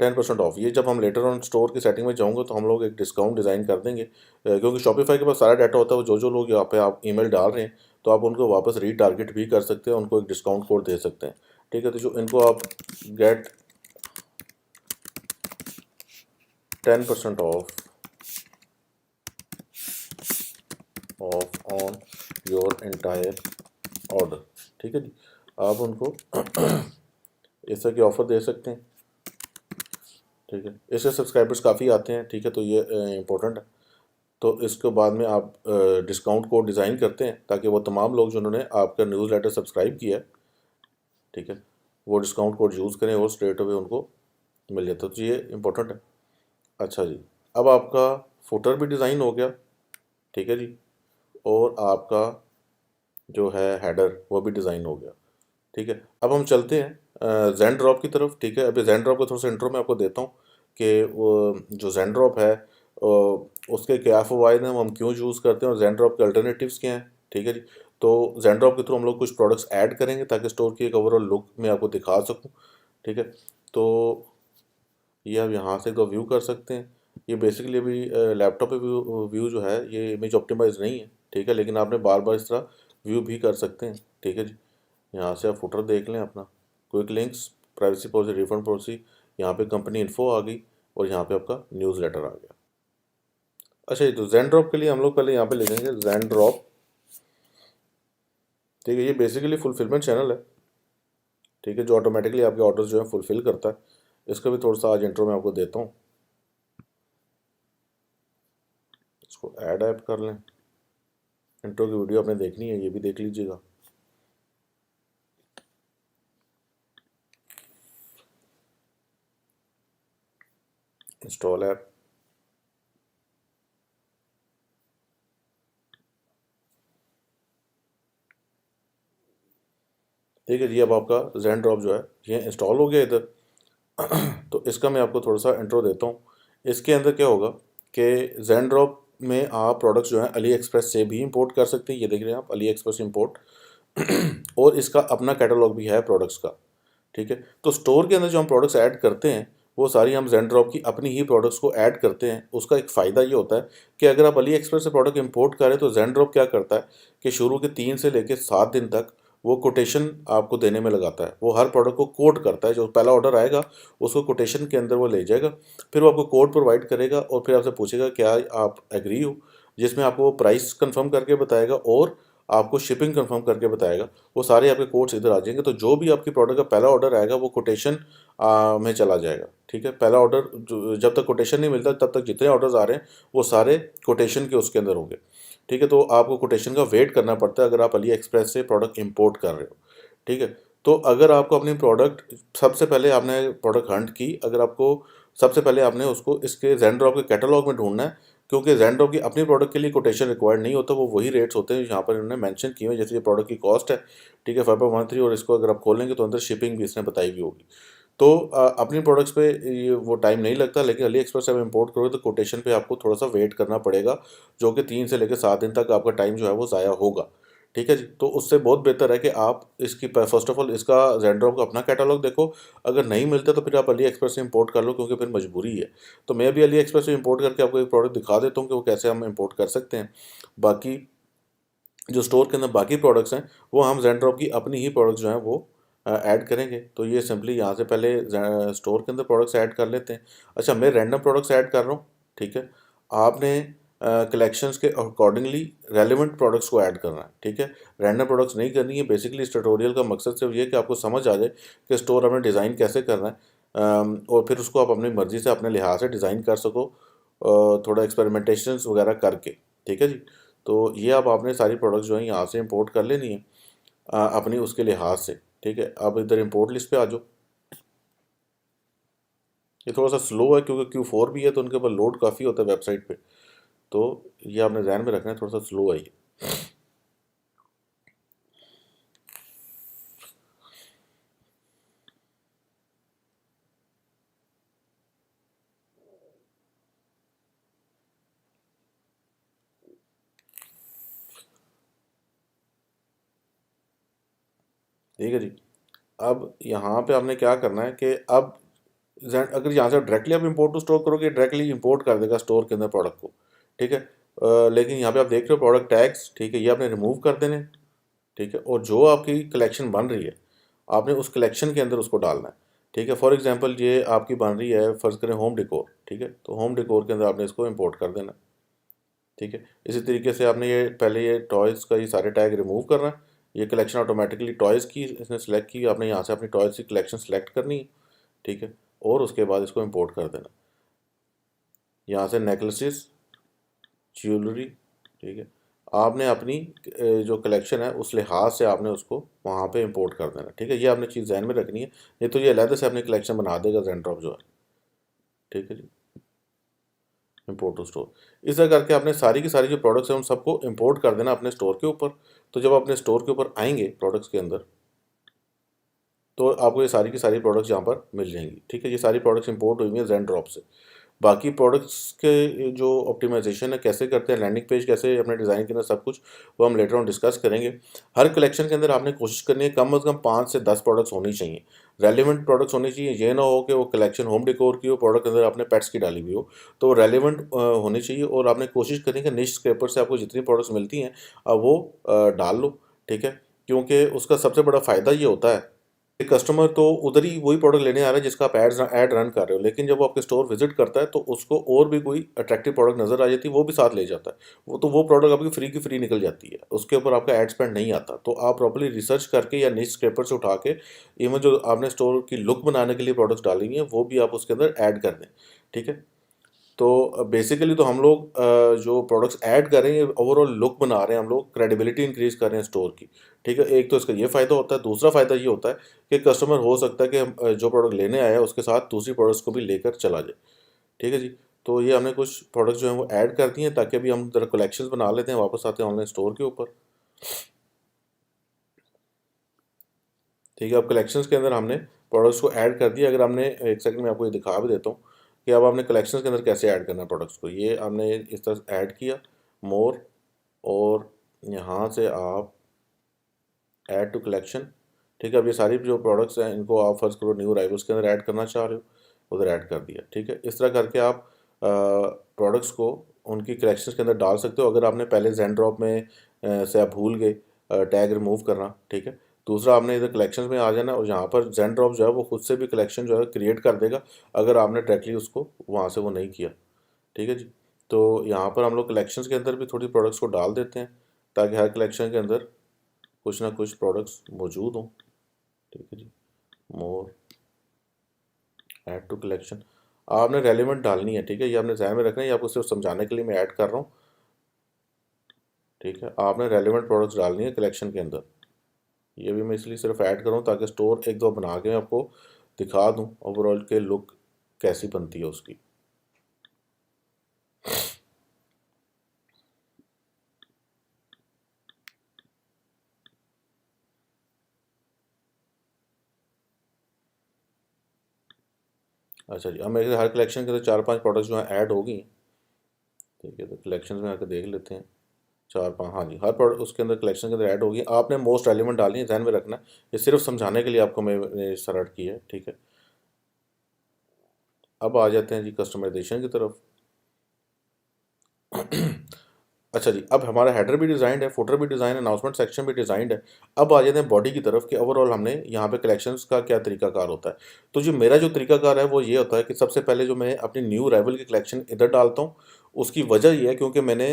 10% ऑफ। ये जब हम लेटर ऑन स्टोर की सेटिंग में जाऊँगे तो हम लोग एक डिस्काउंट डिज़ाइन कर देंगे, क्योंकि शॉपिफाई के पास सारा डाटा होता है, वो जो लोग यहाँ पे आप ईमेल डाल रहे हैं तो आप उनको वापस रीटारगेट भी कर सकते हैं, उनको एक डिस्काउंट कोड दे सकते हैं। ठीक है, तो जो इनको आप get 10% off on your entire order, ठीक है जी। आप उनको इस तरह के ऑफ़र दे सकते हैं, ठीक है। इससे सब्सक्राइबर्स काफ़ी आते हैं, ठीक है, तो ये इम्पोर्टेंट है। तो इसके बाद में आप डिस्काउंट कोड डिज़ाइन करते हैं ताकि वो तमाम लोग जिन्होंने आपका न्यूज़लेटर सब्सक्राइब किया है, ठीक है, वो डिस्काउंट कोड यूज़ करें और स्ट्रेट अवे उनको मिल जाता है, तो ये इम्पोर्टेंट है। अच्छा जी, अब आपका फुटर भी डिज़ाइन हो गया, ठीक है जी, और आपका जो है हेडर वो भी डिज़ाइन हो गया, ठीक है। अब हम चलते हैं जैन ड्रॉप की तरफ, ठीक है। अभी जैन ड्रॉप का थोड़ा सा इंट्रो मैं आपको देता हूँ कि वो जो जैन ड्रॉप है उसके क्या फ़वाइद हैं, वो हम क्यों यूज़ करते हैं और जैन ड्रॉप के अल्टरनेटिव्स क्या हैं, ठीक है जी। तो जैन ड्रॉप के थ्रू हम लोग कुछ प्रोडक्ट्स ऐड करेंगे ताकि स्टोर की एक ओवरऑल लुक मैं आपको दिखा सकूँ, ठीक है। तो ये आप यहाँ से तो व्यू कर सकते हैं। ये बेसिकली अभी लैपटॉप पे व्यू व्यू जो है ये इमेज ऑप्टिमाइज नहीं है, ठीक है, लेकिन आपने बार बार इस तरह व्यू भी कर सकते हैं, ठीक है जी। यहाँ से आप फुटर देख लें अपना, quick links, privacy policy, refund policy, यहाँ पे कंपनी इन्फो आ गई और यहाँ पे आपका न्यूज़ लेटर आ गया। अच्छा ये तो जैन ड्रॉप के लिए हम लोग पहले यहाँ पे लिखेंगे जैन ड्रॉप, ठीक है। ये बेसिकली फुलफिलमेंट चैनल है, ठीक है, जो ऑटोमेटिकली आपके ऑर्डर जो है फुलफिल करता है। इसका भी थोड़ा सा आज इंट्रो मैं आपको देता हूँ, इसको ऐड कर लें। इंट्रो की वीडियो आपने देखनी है, ये भी देख लीजिएगा। इंस्टॉल ऐप, ठीक है जी। अब आपका जैन ड्रॉप जो है ये इंस्टॉल हो गया इधर। तो इसका मैं आपको थोड़ा सा इंट्रो देता हूँ। इसके अंदर क्या होगा कि जैन ड्रॉप में आप प्रोडक्ट्स जो हैं अली एक्सप्रेस से भी इंपोर्ट कर सकते हैं, ये देख रहे हैं आप, अली एक्सप्रेस इंपोर्ट। और इसका अपना कैटलॉग भी है प्रोडक्ट्स का, ठीक है। तो स्टोर के अंदर जो हम प्रोडक्ट्स ऐड करते हैं वो सारी हम जैन ड्रॉप की अपनी ही प्रोडक्ट्स को ऐड करते हैं। उसका एक फ़ायदा ये होता है कि अगर आप अली एक्सप्रेस से प्रोडक्ट इंपोर्ट करें तो जैन ड्रॉप क्या करता है कि शुरू के 3 से लेकर 7 दिन तक वो कोटेशन आपको देने में लगाता है। वो हर प्रोडक्ट को कोड करता है, जो पहला ऑर्डर आएगा उसको कोटेशन के अंदर वो ले जाएगा, फिर वो आपको कोड प्रोवाइड करेगा और फिर आपसे पूछेगा क्या आप एग्री हो, जिसमें आपको वो प्राइस कंफर्म करके बताएगा और आपको शिपिंग कंफर्म करके बताएगा। वो सारे आपके कोड्स इधर आ जाएंगे, तो जो भी आपकी प्रोडक्ट का पहला ऑर्डर आएगा वो कोटेशन में चला जाएगा, ठीक है। पहला ऑर्डर जब तक कोटेशन नहीं मिलता तब तक जितने ऑर्डर्स आ रहे हैं वो सारे कोटेशन के उसके अंदर होंगे, ठीक है। तो आपको कोटेशन का वेट करना पड़ता है अगर आप अली एक्सप्रेस से प्रोडक्ट इंपोर्ट कर रहे हो, ठीक है। तो अगर आपको अपनी प्रोडक्ट सबसे पहले आपने प्रोडक्ट हंट की, अगर आपको सबसे पहले आपने उसको इसके जैन ड्रॉप के कैटलॉग में ढूंढना है, क्योंकि जैन ड्रॉप की अपनी प्रोडक्ट के लिए कोटेशन रिक्वायर्ड नहीं होता, वो वही रेट्स होते हैं यहाँ पर इन्होंने मेंशन किए हुए। जैसे ये प्रोडक्ट की कॉस्ट है, ठीक है, 5.13, और इसको अगर आप खोलेंगे तो अंदर शिपिंग भी इसने बताई हुई होगी। तो अपनी प्रोडक्ट्स पे ये वो टाइम नहीं लगता, लेकिन अली एक्सप्रेस से आप इंपोर्ट करोगे तो कोटेशन पे आपको थोड़ा सा वेट करना पड़ेगा, जो कि 3 से लेकर 7 दिन तक आपका टाइम जो है वो ज़ाया होगा, ठीक है जी। तो उससे बहुत बेहतर है कि आप इसकी फर्स्ट ऑफ ऑल इसका जैन ड्रॉप का अपना कैटलॉग देखो। अगर नहीं मिलता तो फिर आप अली एक्सप्रेस से इंपोर्ट कर लो, क्योंकि फिर मजबूरी है। तो मैं भी अली एक्सप्रेस से इंपोर्ट करके आपको एक प्रोडक्ट दिखा देता हूँ कि वो कैसे हम इंपोर्ट कर सकते हैं। बाकी जो स्टोर के अंदर बाकी प्रोडक्ट्स हैं वो हम जैन ड्रॉप की अपनी ही प्रोडक्ट्स जो हैं वो ऐड करेंगे। तो ये सिंपली यहाँ से पहले स्टोर के अंदर प्रोडक्ट्स ऐड कर लेते हैं। अच्छा, मैं रैंडम प्रोडक्ट्स ऐड कर रहा हूँ, ठीक है। आपने कलेक्शंस के अकॉर्डिंगली रेलिवेंट प्रोडक्ट्स को ऐड करना है, ठीक है। रैंडम प्रोडक्ट्स नहीं करनी है। बेसिकली इस ट्यूटोरियल का मकसद सिर्फ ये कि आपको समझ आ जाए कि स्टोर हमें डिज़ाइन कैसे करना है, और फिर उसको आप अपनी मर्ज़ी से अपने लिहाज से डिज़ाइन कर सको, थोड़ा एक्सपेरिमेंटेशंस वगैरह करके, ठीक है जी। तो ये अब आपने सारी प्रोडक्ट्स जो है यहाँ से इंपोर्ट कर लेनी है अपनी उसके लिहाज से, ठीक है। अब इधर इंपोर्ट लिस्ट पे आ जाओ। ये थोड़ा सा स्लो है क्योंकि Q4 भी है तो उनके ऊपर लोड काफ़ी होता है वेबसाइट पे, तो ये आपने ध्यान में रखना है, थोड़ा सा स्लो है ये। ठीक है जी। अब यहाँ पे आपने क्या करना है कि अब अगर यहाँ से डायरेक्टली आप इंपोर्ट टू स्टोर करोगे, डायरेक्टली इंपोर्ट कर देगा स्टोर के अंदर प्रोडक्ट को, ठीक है। लेकिन यहाँ पे आप देख रहे हो प्रोडक्ट टैग्स, ठीक है, ये आपने रिमूव कर देने, ठीक है। और जो आपकी कलेक्शन बन रही है आपने उस कलेक्शन के अंदर उसको डालना है, ठीक है। फॉर एग्जांपल ये आपकी बन रही है, फ़र्ज़ करें होम डेकोर, ठीक है, तो होम डेकोर के अंदर आपने इसको इंपोर्ट कर देना, ठीक है। इसी तरीके से आपने ये पहले ये टॉयज़ का ये सारे टैग रिमूव करना है, ये कलेक्शन ऑटोमेटिकली टॉयज़ की इसने सेलेक्ट की, आपने यहाँ से अपनी टॉयज़ की कलेक्शन सेलेक्ट करनी है, ठीक है, और उसके बाद इसको इंपोर्ट कर देना। यहाँ से नेकलेसेस, ज्वेलरी, ठीक है, आपने अपनी जो कलेक्शन है उस लिहाज से आपने उसको वहाँ पे इंपोर्ट कर देना, ठीक है। ये आपने चीज़ ध्यान में रखनी है, नहीं तो ये अलग से अपनी कलेक्शन बना देगा ज़ेनड्रॉप जो है, ठीक है जी। इंपोर्ट टू स्टोर इस तरह करके आपने सारी की सारी जो प्रोडक्ट्स हैं उन सबको इंपोर्ट कर देना अपने स्टोर के ऊपर। तो जब अपने स्टोर के ऊपर आएंगे प्रोडक्ट्स के अंदर, तो आपको ये सारी की सारी प्रोडक्ट्स यहाँ पर मिल जाएंगी, ठीक है। ये सारी प्रोडक्ट्स इंपोर्ट हुई हैं ज़ेनड्रॉप से। बाकी प्रोडक्ट्स के जो ऑप्टिमाइजेशन है कैसे करते हैं, लैंडिंग पेज कैसे अपने डिज़ाइन के अंदर, सब कुछ वो हम लेटर ऑन डिस्कस करेंगे। हर कलेक्शन के अंदर आपने कोशिश करनी है कम से कम 5 से 10 प्रोडक्ट्स होनी चाहिए, रेलिवेंट प्रोडक्ट्स होनी चाहिए। ये ना हो कि वो कलेक्शन होम डेकोर की हो, प्रोडक्ट के अंदर आपने पेट्स की डाली हुई हो, तो रेलिवेंट होनी चाहिए। और आपने कोशिश करनी है कि निश स्क्रैपर से आपको जितनी प्रोडक्ट्स मिलती हैं वो डाल लो, ठीक है, क्योंकि उसका सबसे बड़ा फ़ायदा ये होता है कस्टमर तो उधर ही वही प्रोडक्ट लेने आ रहा है जिसका आप ऐड रन कर रहे हो, लेकिन जब वो आपके स्टोर विजिट करता है तो उसको और भी कोई अट्रैक्टिव प्रोडक्ट नजर आ जाती है, वो भी साथ ले जाता है। वो प्रोडक्ट आपकी फ्री की फ्री निकल जाती है, उसके ऊपर आपका एड स्पेंड नहीं आता। तो आप प्रॉपर्ली रिसर्च करके या निश स्क्रैपर से उठा के इवन जो आपने स्टोर की लुक बनाने के लिए प्रोडक्ट्स डालेंगे हैं वो भी आप उसके अंदर ऐड कर दें, ठीक है। तो बेसिकली तो हम लोग जो प्रोडक्ट्स ऐड कर रहे हैं ओवरऑल लुक बना रहे हैं, हम लोग क्रेडिबिलिटी इंक्रीज कर रहे हैं स्टोर की, ठीक है। एक तो इसका ये फ़ायदा होता है, दूसरा फ़ायदा ये होता है कि कस्टमर हो सकता है कि जो प्रोडक्ट लेने आया है उसके साथ दूसरी प्रोडक्ट्स को भी लेकर चला जाए, ठीक है जी। तो ये हमने कुछ प्रोडक्ट्स जो हैं वो ऐड कर दिए हैं ताकि अभी हम ज़रा कलेक्शंस बना लेते हैं, वापस आते हैं ऑनलाइन स्टोर के ऊपर, ठीक है। अब कलेक्शंस के अंदर हमने प्रोडक्ट्स को ऐड कर दिया। अगर हमने एक सेकंड में आपको ये दिखा भी देता हूँ कि अब आपने कलेक्शंस के अंदर कैसे ऐड करना है प्रोडक्ट्स को। ये हमने इस तरह ऐड किया, मोर, और यहाँ से आप ऐड टू कलेक्शन, ठीक है। अब ये सारी जो प्रोडक्ट्स हैं इनको आप फर्स्ट करो न्यू अराइवल्स के अंदर ऐड करना चाह रहे हो, उधर ऐड कर दिया, ठीक है। इस तरह करके आप प्रोडक्ट्स को उनकी कलेक्शंस के अंदर डाल सकते हो। अगर आपने पहले ज़ेनड्रॉप में से आप भूल गए टैग रिमूव करना, ठीक है। दूसरा आपने इधर कलेक्शंस में आ जाना और यहाँ पर ज़ेनड्रॉप जो है वो खुद से भी कलेक्शन जो है क्रिएट कर देगा अगर आपने डायरेक्टली उसको वहाँ से वो नहीं किया, ठीक है जी। तो यहाँ पर हम लोग कलेक्शंस के अंदर भी थोड़ी प्रोडक्ट्स को डाल देते हैं ताकि हर कलेक्शन के अंदर कुछ ना कुछ प्रोडक्ट्स मौजूद हों, ठीक है जी। मोर, ऐड टू कलेक्शन आपने रेलिवेंट डालनी है, ठीक है। ये आपने ध्यान में रखना है, ये आपको सिर्फ समझाने के लिए मैं ऐड कर रहा हूँ, ठीक है। आपने रेलिवेंट प्रोडक्ट्स डालनी है कलेक्शन के अंदर। ये भी मैं इसलिए सिर्फ ऐड कर रहा हूँ ताकि स्टोर एक दो बना के मैं आपको दिखा दूँ ओवरऑल के लुक कैसी बनती है उसकी। अच्छा जी, अब मेरे हर कलेक्शन के अंदर 4-5 प्रोडक्ट्स जो हैं ऐड हो गई हैं, ठीक है। तो कलेक्शन में आकर देख लेते हैं, 4-5, हाँ जी, हर प्रोडक्ट उसके अंदर कलेक्शन के अंदर ऐड होगी। आपने मोस्ट रेलिवेंट डालनी है, ध्यान में रखना है, ये सिर्फ समझाने के लिए आपको मैंने सर्च की है, ठीक है। अब आ जाते हैं जी कस्टमाइजेशन की तरफ। अच्छा जी, अब हमारा हेडर भी डिज़ाइंड है, फुटर भी डिज़ाइन है, अनाउंसमेंट सेक्शन भी डिज़ाइंड है। अब आ जाते हैं बॉडी की तरफ कि ओवरऑल हमने यहाँ पे कलेक्शंस का क्या तरीकाकार होता है। तो जो मेरा जो तरीकाकार है वो ये होता है कि सबसे पहले जो मैं अपनी न्यू अराइवल की कलेक्शन इधर डालता हूँ। उसकी वजह ये है क्योंकि मैंने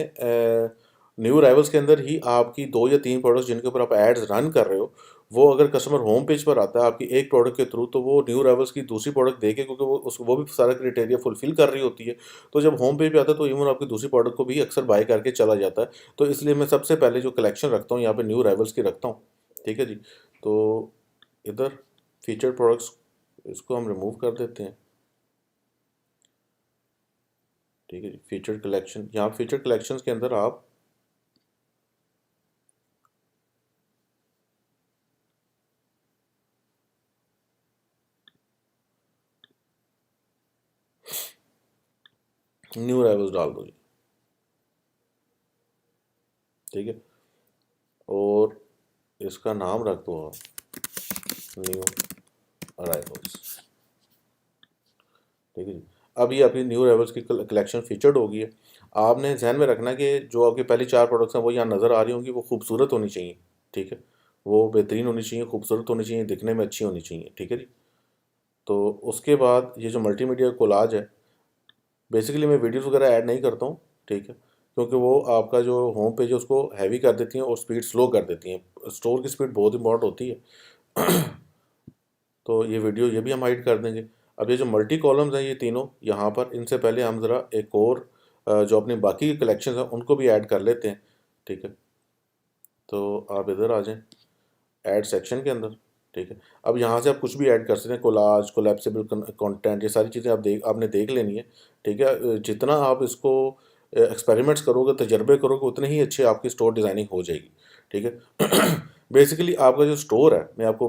न्यू अराइवल्स के अंदर ही आपकी 2 या 3 प्रोडक्ट्स जिनके ऊपर आप एड्स रन कर रहे हो, वो अगर कस्टमर होम पेज पर आता है आपकी एक प्रोडक्ट के थ्रू, तो वो न्यू अराइवल्स की दूसरी प्रोडक्ट देखे, क्योंकि वो भी सारा क्राइटेरिया फुलफिल कर रही होती है। तो जब होम पेज पे आता है तो इवन आपकी दूसरी प्रोडक्ट को भी अक्सर बाय करके चला जाता है। तो इसलिए मैं सबसे पहले जो कलेक्शन रखता हूँ यहाँ पे न्यू अराइवल्स की रखता हूँ, ठीक है जी। तो इधर फीचर प्रोडक्ट्स इसको हम रिमूव कर देते हैं, ठीक है जी। फीचर कलेक्शन, यहाँ फीचर कलेक्शंस के अंदर आप न्यू अराइवल्स डाल दो जी, ठीक है। और इसका नाम रख दो आप न्यू अराइवल्स, ठीक है जी। अब ये अपनी न्यू अराइवल्स की कलेक्शन फीचर्ड होगी है। आपने ध्यान में रखना कि जो आपकी पहली 4 प्रोडक्ट्स हैं वो यहाँ नज़र आ रही होंगी, वो खूबसूरत होनी चाहिए, ठीक है। वो बेहतरीन होनी चाहिए, खूबसूरत होनी चाहिए, दिखने में अच्छी होनी चाहिए, ठीक है जी। तो उसके बाद ये जो मल्टीमीडिया कोलाज है, बेसिकली मैं वीडियोस वगैरह ऐड नहीं करता हूँ, ठीक है, क्योंकि वो आपका जो होम पेज है उसको हैवी कर देती हैं और स्पीड स्लो कर देती हैं। स्टोर की स्पीड बहुत इंपॉर्टेंट होती है। तो ये वीडियो ये भी हम हाइड कर देंगे। अब ये जो मल्टी कॉलम्स हैं ये तीनों यहाँ पर, इनसे पहले हम ज़रा एक और जो अपनी बाकी की कलेक्शन हैं उनको भी ऐड कर लेते हैं। ठीक है, तो आप इधर आ जाएं ऐड सेक्शन के अंदर। ठीक है, अब यहाँ से आप कुछ भी ऐड कर सकते हैं, कोलाज, कोलैप्सिबल कंटेंट, ये सारी चीज़ें आपने देख लेनी है। ठीक है, जितना आप इसको एक्सपेरिमेंट्स करोगे, तजर्बे करोगे, उतने ही अच्छे आपकी स्टोर डिज़ाइनिंग हो जाएगी। ठीक है। बेसिकली आपका जो स्टोर है, मैं आपको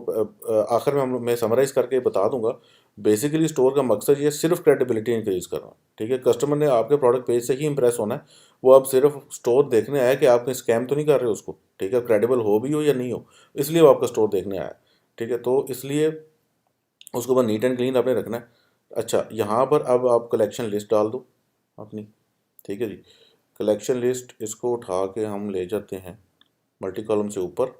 आखिर में मैं समराइज़ करके बता दूंगा। बेसिकली स्टोर का मकसद ये सिर्फ क्रेडिबिलिटी इंक्रीज करना। ठीक है, कस्टमर ने आपके प्रोडक्ट पेज से ही इंप्रेस होना है। वो अब सिर्फ स्टोर देखने आया कि आप कहीं स्कैम तो नहीं कर रहे हो उसको। ठीक है, क्रेडिबल हो भी हो या नहीं हो, इसलिए वो आपका स्टोर देखने आया। ठीक है, तो इसलिए उसको बस नीट एंड क्लीन आपने रखना है। अच्छा, यहाँ पर अब आप कलेक्शन लिस्ट डाल दो अपनी। ठीक है जी, कलेक्शन लिस्ट इसको उठा के हम ले जाते हैं मल्टी कॉलम से ऊपर।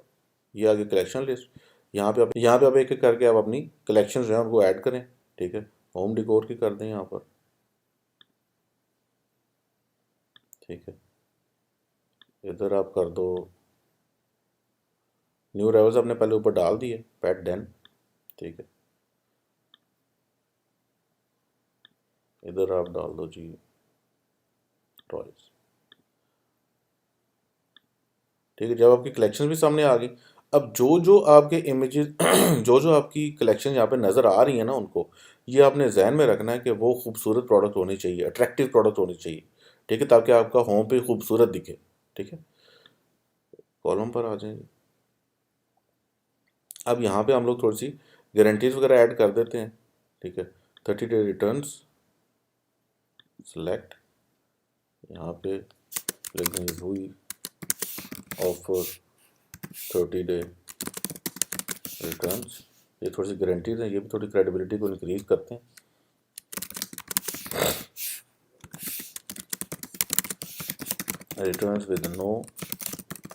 ये आगे कलेक्शन लिस्ट, यहाँ पे आप एक एक करके आप अपनी कलेक्शन जो है उनको ऐड करें। ठीक है, होम डिकोर की कर दें यहाँ पर। ठीक है, इधर आप कर दो न्यू रेवल्स, आपने पहले ऊपर डाल दिए पेट डेन। ठीक है, इधर आप डाल दो जी टॉयज। ठीक है, जब आपकी कलेक्शन भी सामने आ गई, अब जो जो आपके इमेजेस जो जो आपकी कलेक्शन यहाँ पे नज़र आ रही है ना, उनको ये आपने जहन में रखना है कि वो खूबसूरत प्रोडक्ट होनी चाहिए, अट्रैक्टिव प्रोडक्ट होनी चाहिए। ठीक है, ताकि आपका होम पे खूबसूरत दिखे। ठीक है, कॉलम पर आ जाएंगे। अब यहाँ पे हम लोग थोड़ी सी गारंटीज वगैरह ऐड कर देते हैं। ठीक है, 30 डे रिटर्न्स सेलेक्ट, यहाँ पे लिख देंगे हुई ऑफर 30 डे रिटर्न्स। ये थोड़ी सी गारंटीज हैं, ये भी थोड़ी क्रेडिबिलिटी को इंक्रीज करते हैं। Returns with no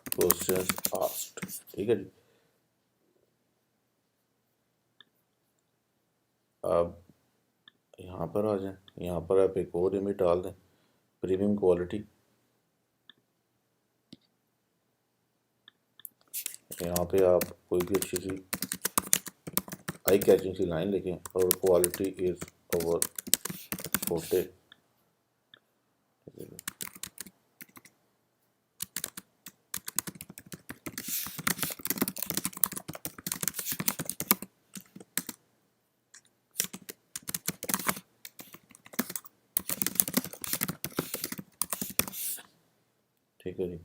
questions asked. ठीक है जी, अब यहाँ पर आ जाएं, यहाँ पर आप एक और इमेज डाल दें, प्रीमियम क्वालिटी। यहाँ पे आप कोई भी अच्छी सी आई कैचिंग सी लाइन लिखें, और क्वालिटी इज ओवर फोर्टे। ठीक है जी,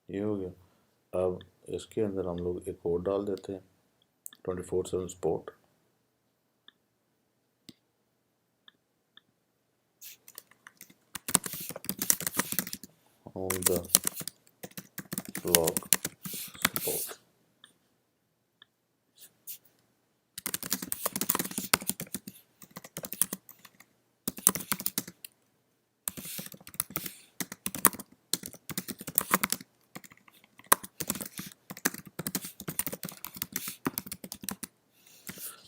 ये हो गया। अब इसके अंदर हम लोग एक और डाल देते हैं, 24/7 support. On the block support.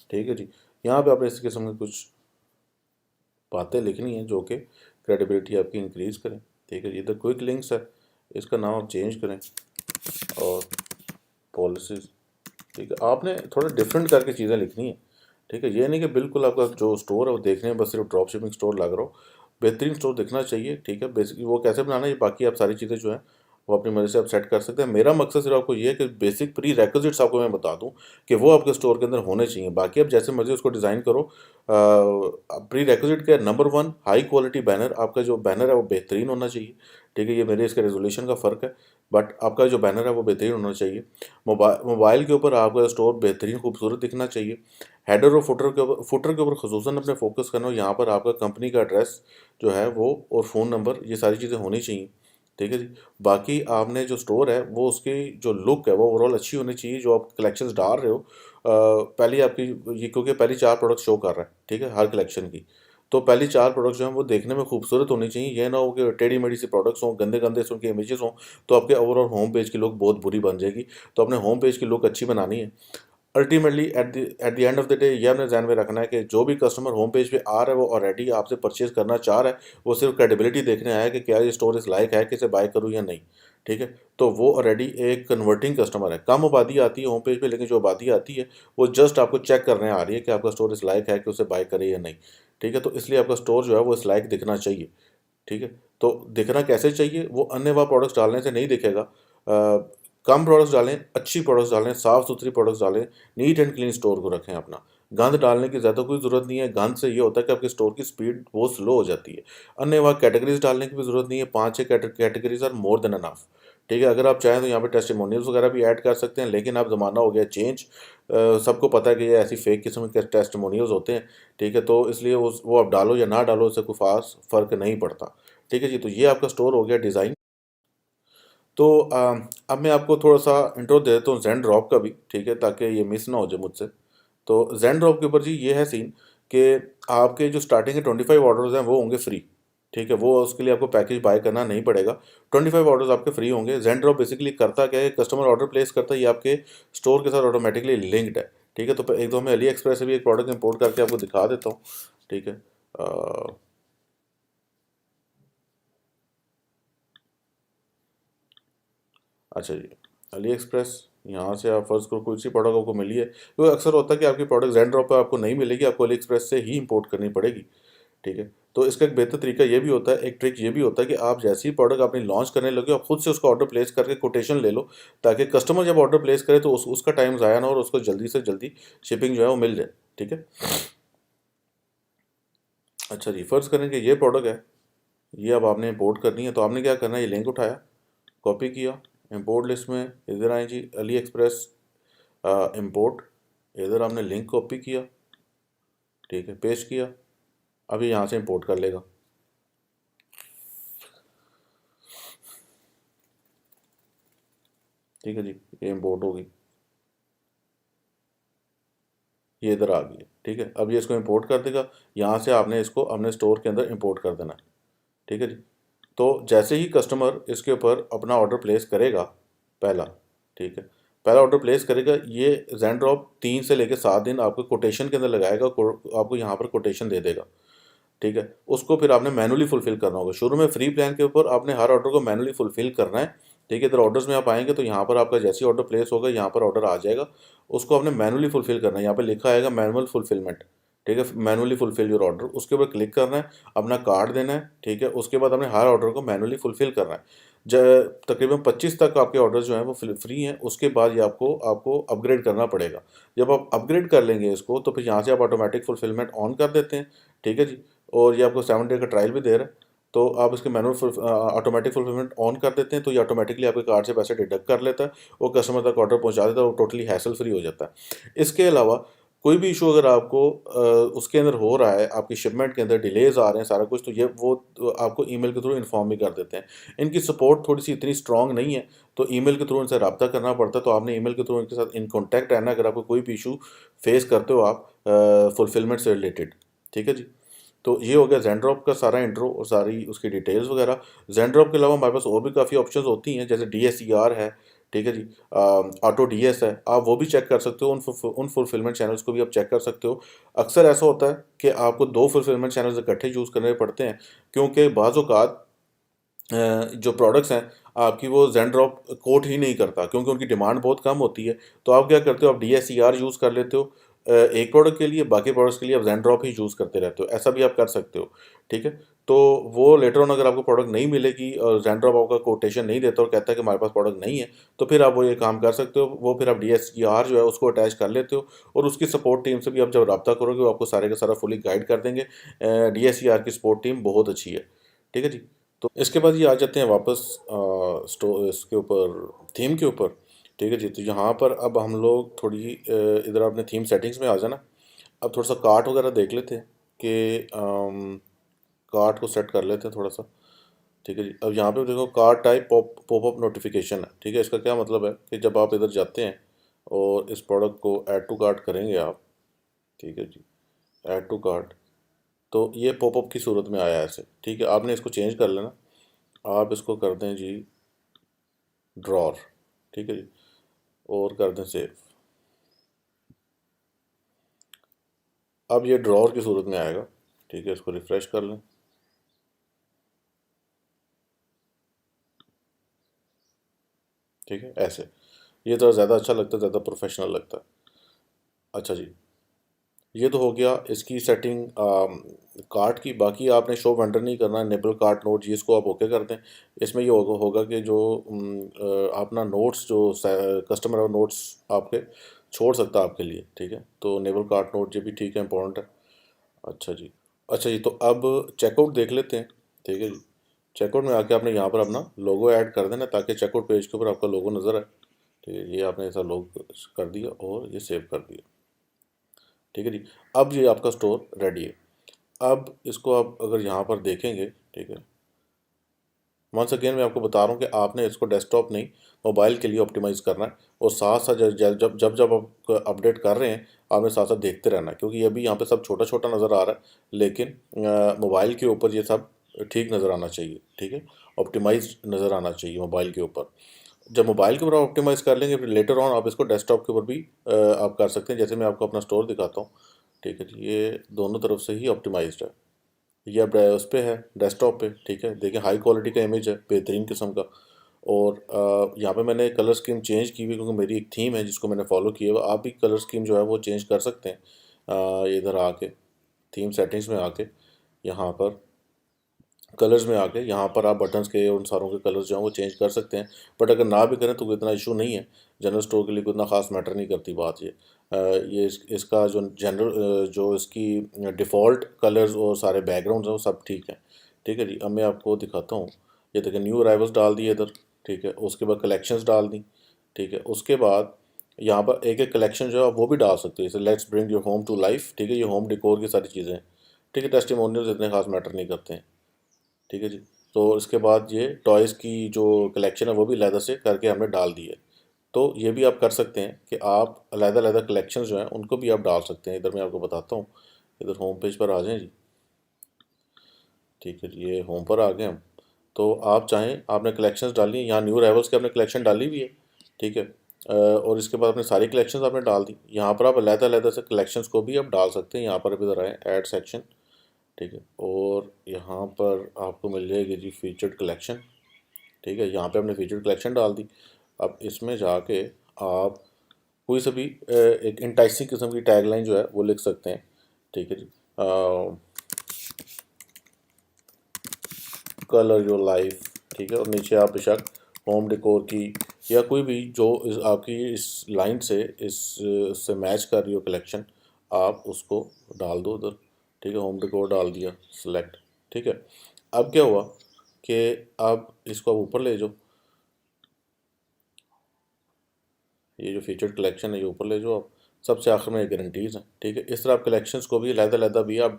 ठीक है जी, यहाँ पे आपने इस किस्म की कुछ बातें लिखनी है जो कि क्रेडिबिलिटी आपकी इंक्रीज करें। ठीक है जी, इधर क्विक लिंक्स है, इसका नाम आप चेंज करें, और पॉलिसीज। ठीक है, आपने थोड़ा डिफरेंट करके चीज़ें लिखनी है। ठीक है, ये नहीं कि बिल्कुल आपका जो स्टोर है वो देखने में बस सिर्फ ड्रॉप शिपिंग स्टोर लग रहा हो। बेहतरीन स्टोर दिखना चाहिए। ठीक है, बेसिक वो कैसे बनाना है, बाकी आप सारी चीज़ें जो है वो अपनी मर्ज़ी से आप सेट कर सकते हैं। मेरा मकसद सिर्फ आपको ये है कि बेसिक प्री रेक्विजिट्स आपको मैं बता दूं कि वो आपके स्टोर के अंदर होने चाहिए। बाकी आप जैसे मर्ज़ी उसको डिज़ाइन करो। प्री रेक्विजिट के नंबर 1 हाई क्वालिटी बैनर, आपका जो बैनर है वो बेहतरीन होना चाहिए। ठीक है, ये मेरे इसके रेजोल्यूशन का फ़र्क है, बट आपका जो बैनर है वो बेहतरीन होना चाहिए। मोबाइल के ऊपर आपका स्टोर बेहतरीन खूबसूरत दिखना चाहिए। हेडर और फुटर के ऊपर खसूसन अपने फोकस करना हो। यहाँ पर आपका कंपनी का एड्रेस जो है वो, और फ़ोन नंबर, ये सारी चीज़ें होनी चाहिए। ठीक है जी, बाकी आपने जो स्टोर है वो उसकी जो लुक है वो ओवरऑल अच्छी होनी चाहिए। जो आप कलेक्शंस डाल रहे हो, पहली आपकी ये, क्योंकि पहली 4 प्रोडक्ट शो कर रहा है। ठीक है, हर कलेक्शन की, तो पहली 4 प्रोडक्ट्स जो हैं वो देखने में खूबसूरत होनी चाहिए। ये ना हो कि टेढ़ी मेढ़ी सी प्रोडक्ट्स हों, गंदे गंदे से उनके इमेजेस हों, तो आपके ओवरऑल होम पेज की लुक बहुत बुरी बन जाएगी। तो अपने होम पेज की लुक अच्छी बनानी है। Ultimately at the end of the day ये हमने ध्यान में रखना है कि जो भी कस्टमर होम पेज पे आ रहा है वो ऑलरेडी आपसे परचेज करना चाह रहा है, वो सिर्फ क्रेडिबिलिटी देखने आया है कि क्या ये स्टोर इस लायक है कि इसे बाय करूँ या नहीं। ठीक है, तो वो ऑलरेडी एक कन्वर्टिंग कस्टमर है। कम आबादी आती है होम पेज पे, लेकिन जो आबादी आती है वो जस्ट आपको चेक करने आ रही है कि आपका स्टोर इस लायक है कि उसे बाय करे या नहीं। ठीक है, तो इसलिए आपका स्टोर जो है वो इस लायक दिखना चाहिए। ठीक है, तो दिखना कैसे चाहिए, वो अन्य वाह प्रोडक्ट्स डालने से नहीं दिखेगा। कम प्रोडक्ट्स डालें, अच्छी प्रोडक्ट्स डालें, साफ़ सुथरी प्रोडक्ट्स डालें, नीट एंड क्लीन स्टोर को रखें अपना। गंद डालने की ज़्यादा कोई ज़रूरत नहीं है, गंद से ये होता है कि आपके स्टोर की स्पीड बहुत स्लो हो जाती है। अन्य वाह कैटेगरीज डालने की भी ज़रूरत नहीं है, 5-6 categories are more than enough. ठीक है, अगर आप चाहें तो यहाँ पे टेस्टिमोनियल्स वगैरह भी ऐड कर सकते हैं, लेकिन अब ज़माना हो गया चेंज। सबको पता है कि ये ऐसी फेक किस्म के टेस्टिमोनियल्स होते हैं। ठीक है, तो इसलिए वो आप डालो या ना डालो, उससे कोई खास फ़र्क नहीं पड़ता। ठीक है जी, तो ये आपका स्टोर हो गया डिज़ाइन। तो अब मैं आपको थोड़ा-सा इंट्रो दे देता हूँ ज़ेन ड्रॉप का भी, ठीक है? ताकि ये मिस ना हो जाए मुझसे। तो ज़ेन ड्रॉप के ऊपर जी ये है सीन कि आपके जो स्टार्टिंग के 25 ऑर्डर्स हैं वो होंगे फ्री। ठीक है? वो उसके लिए आपको पैकेज बाय करना नहीं पड़ेगा। 25 ऑर्डर्स आपके फ्री होंगे। ज़ेन ड्रॉप बेसिकली करता क्या है, कस्टमर ऑर्डर प्लेस करता है, ये आपके स्टोर के साथ ऑटोमैटिकली लिंक्ड है। ठीक है? तो एक तो मैं अली एक्सप्रेस से भी एक प्रोडक्ट इम्पोर्ट करके आपको दिखा देता हूँ। ठीक है? अ अच्छा जी, अली एक्सप्रेस, यहाँ से आप फ़र्ज़ करो कोई सी प्रोडक्ट आपको मिली है, तो अक्सर होता है कि आपकी प्रोडक्ट ज़ेन ड्रॉप पे आपको नहीं मिलेगी, आपको अली एक्सप्रेस से ही इंपोर्ट करनी पड़ेगी। ठीक है, तो इसका एक बेहतर तरीका ये भी होता है, एक ट्रिक ये भी होता है कि आप जैसे ही प्रोडक्ट अपनी लॉन्च करने लगे, आप खुद से उसका ऑर्डर प्लेस करके कोटेशन ले लो, ताकि कस्टमर जब ऑर्डर प्लेस करे तो उसका टाइम ज़ाया ना हो और उसको जल्दी से जल्दी शिपिंग जो है वो मिल जाए। ठीक है, अच्छा जी, फ़र्ज़ करें कि ये प्रोडक्ट है, ये अब आपने इंपोर्ट करनी है, तो आपने क्या करना है, ये लिंक उठाया, कॉपी किया, इंपोर्ट लिस्ट में इधर आए जी, अली एक्सप्रेस इंपोर्ट, इधर आपने लिंक कॉपी किया, ठीक है, पेस्ट किया, अब ये यहाँ से इंपोर्ट कर लेगा। ठीक है जी, ये इंपोर्ट होगी, ये इधर आ गई है। ठीक है, अब ये इसको इंपोर्ट कर देगा, यहाँ से आपने इसको अपने स्टोर के अंदर इंपोर्ट कर देना है। ठीक है जी, तो जैसे ही कस्टमर इसके ऊपर अपना ऑर्डर प्लेस करेगा, पहला, ठीक है, पहला ऑर्डर प्लेस करेगा, ये ज़ेन ड्रॉप 3 से लेकर 7 दिन आपको कोटेशन के अंदर लगाएगा, आपको यहाँ पर कोटेशन दे देगा। ठीक है, उसको फिर आपने मैनुअली फुलफ़िल करना होगा। शुरू में फ्री प्लान के ऊपर आपने हर ऑर्डर को मैनुअली फुलफ़िल करना है। ठीक है, इधर ऑर्डर्स में आप आएँगे तो यहाँ पर आपका जैसे ही ऑर्डर प्लेस होगा, यहाँ पर ऑर्डर आ जाएगा। उसको आपने मैनुअली फुलफ़िल करना है, यहाँ पे लिखा आएगा मैनुअल फुलफ़िलमेंट। ठीक है, मैनुअली फुलफ़िल योर ऑर्डर, उसके ऊपर क्लिक करना है, अपना कार्ड देना है। ठीक है, उसके बाद आपने हर ऑर्डर को मैनुअली फुलफ़िल करना है। ज तकरीबन 25 तक आपके ऑर्डर्स जो हैं वो फ्री हैं, उसके बाद ये आपको आपको अपग्रेड करना पड़ेगा। जब आप अपग्रेड कर लेंगे इसको, तो फिर यहाँ से आप ऑटोमैटिक फुलफ़िलमेंट ऑन कर देते हैं। ठीक है जी, और ये आपको 7 डे का ट्रायल भी दे रहा है। तो आप इसके ऑटोमेटिक फुलफिलमेंट ऑन कर देते हैं, तो ये ऑटोमेटिकली आपके कार्ड से पैसे डिडक्ट कर लेता है, वो कस्टमर तक ऑर्डर पहुंचा देता है, वो टोटली हैसल फ्री हो जाता है। इसके अलावा कोई भी इशू अगर आपको उसके अंदर हो रहा है, आपकी शिपमेंट के अंदर डिलेज आ रहे हैं सारा कुछ, तो ये वो तो आपको ईमेल के थ्रू इन्फॉर्म भी कर देते हैं। इनकी सपोर्ट थोड़ी सी इतनी स्ट्रांग नहीं है, तो ईमेल के थ्रू इनसे रब्ता करना पड़ता है। तो आपने ईमेल के थ्रू इनके साथ इन कॉन्टैक्ट रहना अगर आपको कोई भी इशू फेस करते हो आप फुलफिलमेंट से रिलेटेड। ठीक है जी, तो ये हो गया ज़ेनड्रॉप का सारा इंट्रो और सारी उसकी डिटेल्स वगैरह। ज़ेनड्रॉप के अलावा हमारे पास और भी काफ़ी ऑप्शंस होती हैं, जैसे डीएसईआर है। ठीक है जी, ऑटो डीएस है, आप वो भी चेक कर सकते हो, उन फुलफिलमेंट चैनल्स को भी आप चेक कर सकते हो। अक्सर ऐसा होता है कि आपको 2 फुलफिलमेंट चैनल्स इकट्ठे यूज़ करने पड़ते हैं, क्योंकि बाज़ औक़ात जो प्रोडक्ट्स हैं आपकी, वो ज़ेनड्रॉप कोट ही नहीं करता, क्योंकि उनकी डिमांड बहुत कम होती है। तो आप क्या करते हो, आप डीएसईआर यूज़ कर लेते हो एक प्रोडक्ट के लिए, बाकी प्रोडक्ट्स के लिए आप ज़ेनड्रॉप ही यूज़ करते रहते हो, ऐसा भी आप कर सकते हो। ठीक है, तो वो लेटर ऑन अगर आपको प्रोडक्ट नहीं मिलेगी और ज़ेनड्रॉप आपका कोटेशन नहीं देता और कहता है कि हमारे पास प्रोडक्ट नहीं है, तो फिर आप वो ये काम कर सकते हो, वो फिर आप डीएसईआर जो है उसको अटैच कर लेते हो, और उसकी सपोर्ट टीम से भी आप जब रब्ता करोगे, वो आपको सारे का सारा फुली गाइड कर देंगे। डीएसईआर की सपोर्ट टीम बहुत अच्छी है। ठीक है जी, तो इसके बाद ये आ जाते हैं वापस स्टो इसके ऊपर, थीम के ऊपर। ठीक है जी, तो यहाँ पर अब हम लोग थोड़ी इधर आपने थीम सेटिंग्स में आ जाना। अब थोड़ा सा कार्ट वगैरह देख लेते हैं कि कार्ट को सेट कर लेते हैं थोड़ा सा। ठीक है जी, अब यहाँ पे देखो कार्ट टाइप पॉपअप नोटिफिकेशन है। ठीक है, इसका क्या मतलब है कि जब आप इधर जाते हैं और इस प्रोडक्ट को ऐड टू कार्ट करेंगे आप, ठीक है जी, ऐड टू कार्ट, तो ये पॉपअप की सूरत में आया है ऐसे। ठीक है, आपने इसको चेंज कर लेना, आप इसको कर दें जी ड्रॉर। ठीक है जी, और कर दें सेव। अब ये ड्रॉअर की सूरत में आएगा, ठीक है। इसको रिफ़्रेश कर लें, ठीक है। ऐसे ये थोड़ा ज़्यादा अच्छा लगता है, ज़्यादा प्रोफेशनल लगता है। अच्छा जी, ये तो हो गया इसकी सेटिंग कार्ट की। बाकी आपने शो वेंडर नहीं करना, नेबल कार्ट नोट जी, इसको आप ओके कर दें। इसमें ये होगा कि जो अपना नोट्स जो कस्टमर और नोट्स आपके छोड़ सकता है आपके लिए, ठीक है। तो नेबल कार्ट नोट ये भी ठीक है, इंपॉर्टेंट है। अच्छा जी, अच्छा जी, तो अब चेकआउट देख लेते हैं, ठीक है जी। चेकआउट में आके आपने यहाँ पर अपना लोगो ऐड कर देना, ताकि चेकआउट पेज के ऊपर आपका लोगो नज़र आए, ठीक है। ये आपने ऐसा लोगो कर दिया और ये सेव कर दिया, ठीक है जी। अब ये आपका स्टोर रेडी है। अब इसको आप अगर यहाँ पर देखेंगे, ठीक है, वंस अगेन मैं आपको बता रहा हूँ कि आपने इसको डेस्कटॉप नहीं, मोबाइल के लिए ऑप्टिमाइज़ करना है। और साथ साथ जब आप अपडेट कर रहे हैं, आपने साथ साथ देखते रहना है, क्योंकि अभी यहाँ पे सब छोटा छोटा नज़र आ रहा है, लेकिन मोबाइल के ऊपर ये सब ठीक नज़र आना चाहिए, ठीक है। ऑप्टिमाइज नज़र आना चाहिए मोबाइल के ऊपर। जब मोबाइल के ऊपर आप ऑप्टिमाइज़ कर लेंगे, फिर लेटर ऑन आप इसको डेस्कटॉप के ऊपर भी आप कर सकते हैं। जैसे मैं आपको अपना स्टोर दिखाता हूँ, ठीक है जी। ये दोनों तरफ से ही ऑप्टिमाइज्ड है। ये अब उस पे है, डेस्कटॉप पे, ठीक है। देखिए हाई क्वालिटी का इमेज है, बेहतरीन किस्म का। और यहाँ पे मैंने कलर स्कीम चेंज की हुई, क्योंकि मेरी एक थीम है जिसको मैंने फॉलो किया हुआ। आप भी कलर स्कीम जो है वो चेंज कर सकते हैं, इधर आके थीम सेटिंग्स में आके, यहाँ पर कलर्स में आके, यहाँ पर आप बटन्स के उन सारों के कलर्स जो हैं वो चेंज कर सकते हैं। बट अगर ना भी करें तो कोई इतना इशू नहीं है, जनरल स्टोर के लिए कोई इतना खास मैटर नहीं करती बात ये। ये इसका जो जनरल जो इसकी डिफ़ॉल्ट कलर्स और सारे बैकग्राउंड्स हैं वो सब ठीक है, ठीक है जी। अब मैं आपको दिखाता हूँ। ये देखिए न्यू अराइवल्स डाल दिए इधर, ठीक है। उसके बाद कलेक्शंस डाल दी, ठीक है। उसके बाद यहाँ पर एक एक कलेक्शन जो है आप वो भी डाल सकते हो, जैसे let's bring your home to life, ठीक है। ये होम डिकोर की सारी चीज़ें हैं, ठीक है। टेस्टिमोनियल्स इतने खास मैटर नहीं करते हैं, ठीक है जी। तो इसके बाद ये टॉयज़ की जो कलेक्शन है वो भी अलहदा से करके हमने डाल दी है। तो ये भी आप कर सकते हैं कि आप अलग-अलग कलेक्शंस जो हैं उनको भी आप डाल सकते हैं। इधर मैं आपको बताता हूँ, इधर होम पेज पर आ जाएं जी, ठीक है जी। ये होम पर आ गए हम। तो आप चाहें, आपने कलेक्शंस डाली हैं, यहाँ न्यू अराइवल्स की आपने कलेक्शन डाली हुई है, ठीक है। और इसके बाद अपने सारी कलेक्शंस आपने डाल दी। यहाँ पर आप अलग-अलग से कलेक्शंस को भी आप डाल सकते हैं। यहाँ पर अब इधर आएँ, ऐड सेक्शन, ठीक है। और यहाँ पर आपको मिल जाएगी जी फीचर्ड कलेक्शन, ठीक है। यहाँ पे हमने फीचर्ड कलेक्शन डाल दी। अब इसमें जाके आप कोई सा भी एक इंटाइसिंग किस्म की टैगलाइन जो है वो लिख सकते हैं, ठीक है जी। कलर योर लाइफ, ठीक है। और नीचे आप बेशक होम डेकोर की या कोई भी जो आपकी इस लाइन से इससे मैच कर रही हो कलेक्शन, आप उसको डाल दो उधर, ठीक है। होम डेकोर डाल दिया, सेलेक्ट, ठीक है। अब क्या हुआ कि अब इसको आप ऊपर ले जाओ, ये जो फीचर्ड कलेक्शन है ये ऊपर ले जाओ आप। सबसे आखिर में गारंटीज़ हैं, ठीक है। इस तरह आप कलेक्शंस को भी अलग-अलग भी आप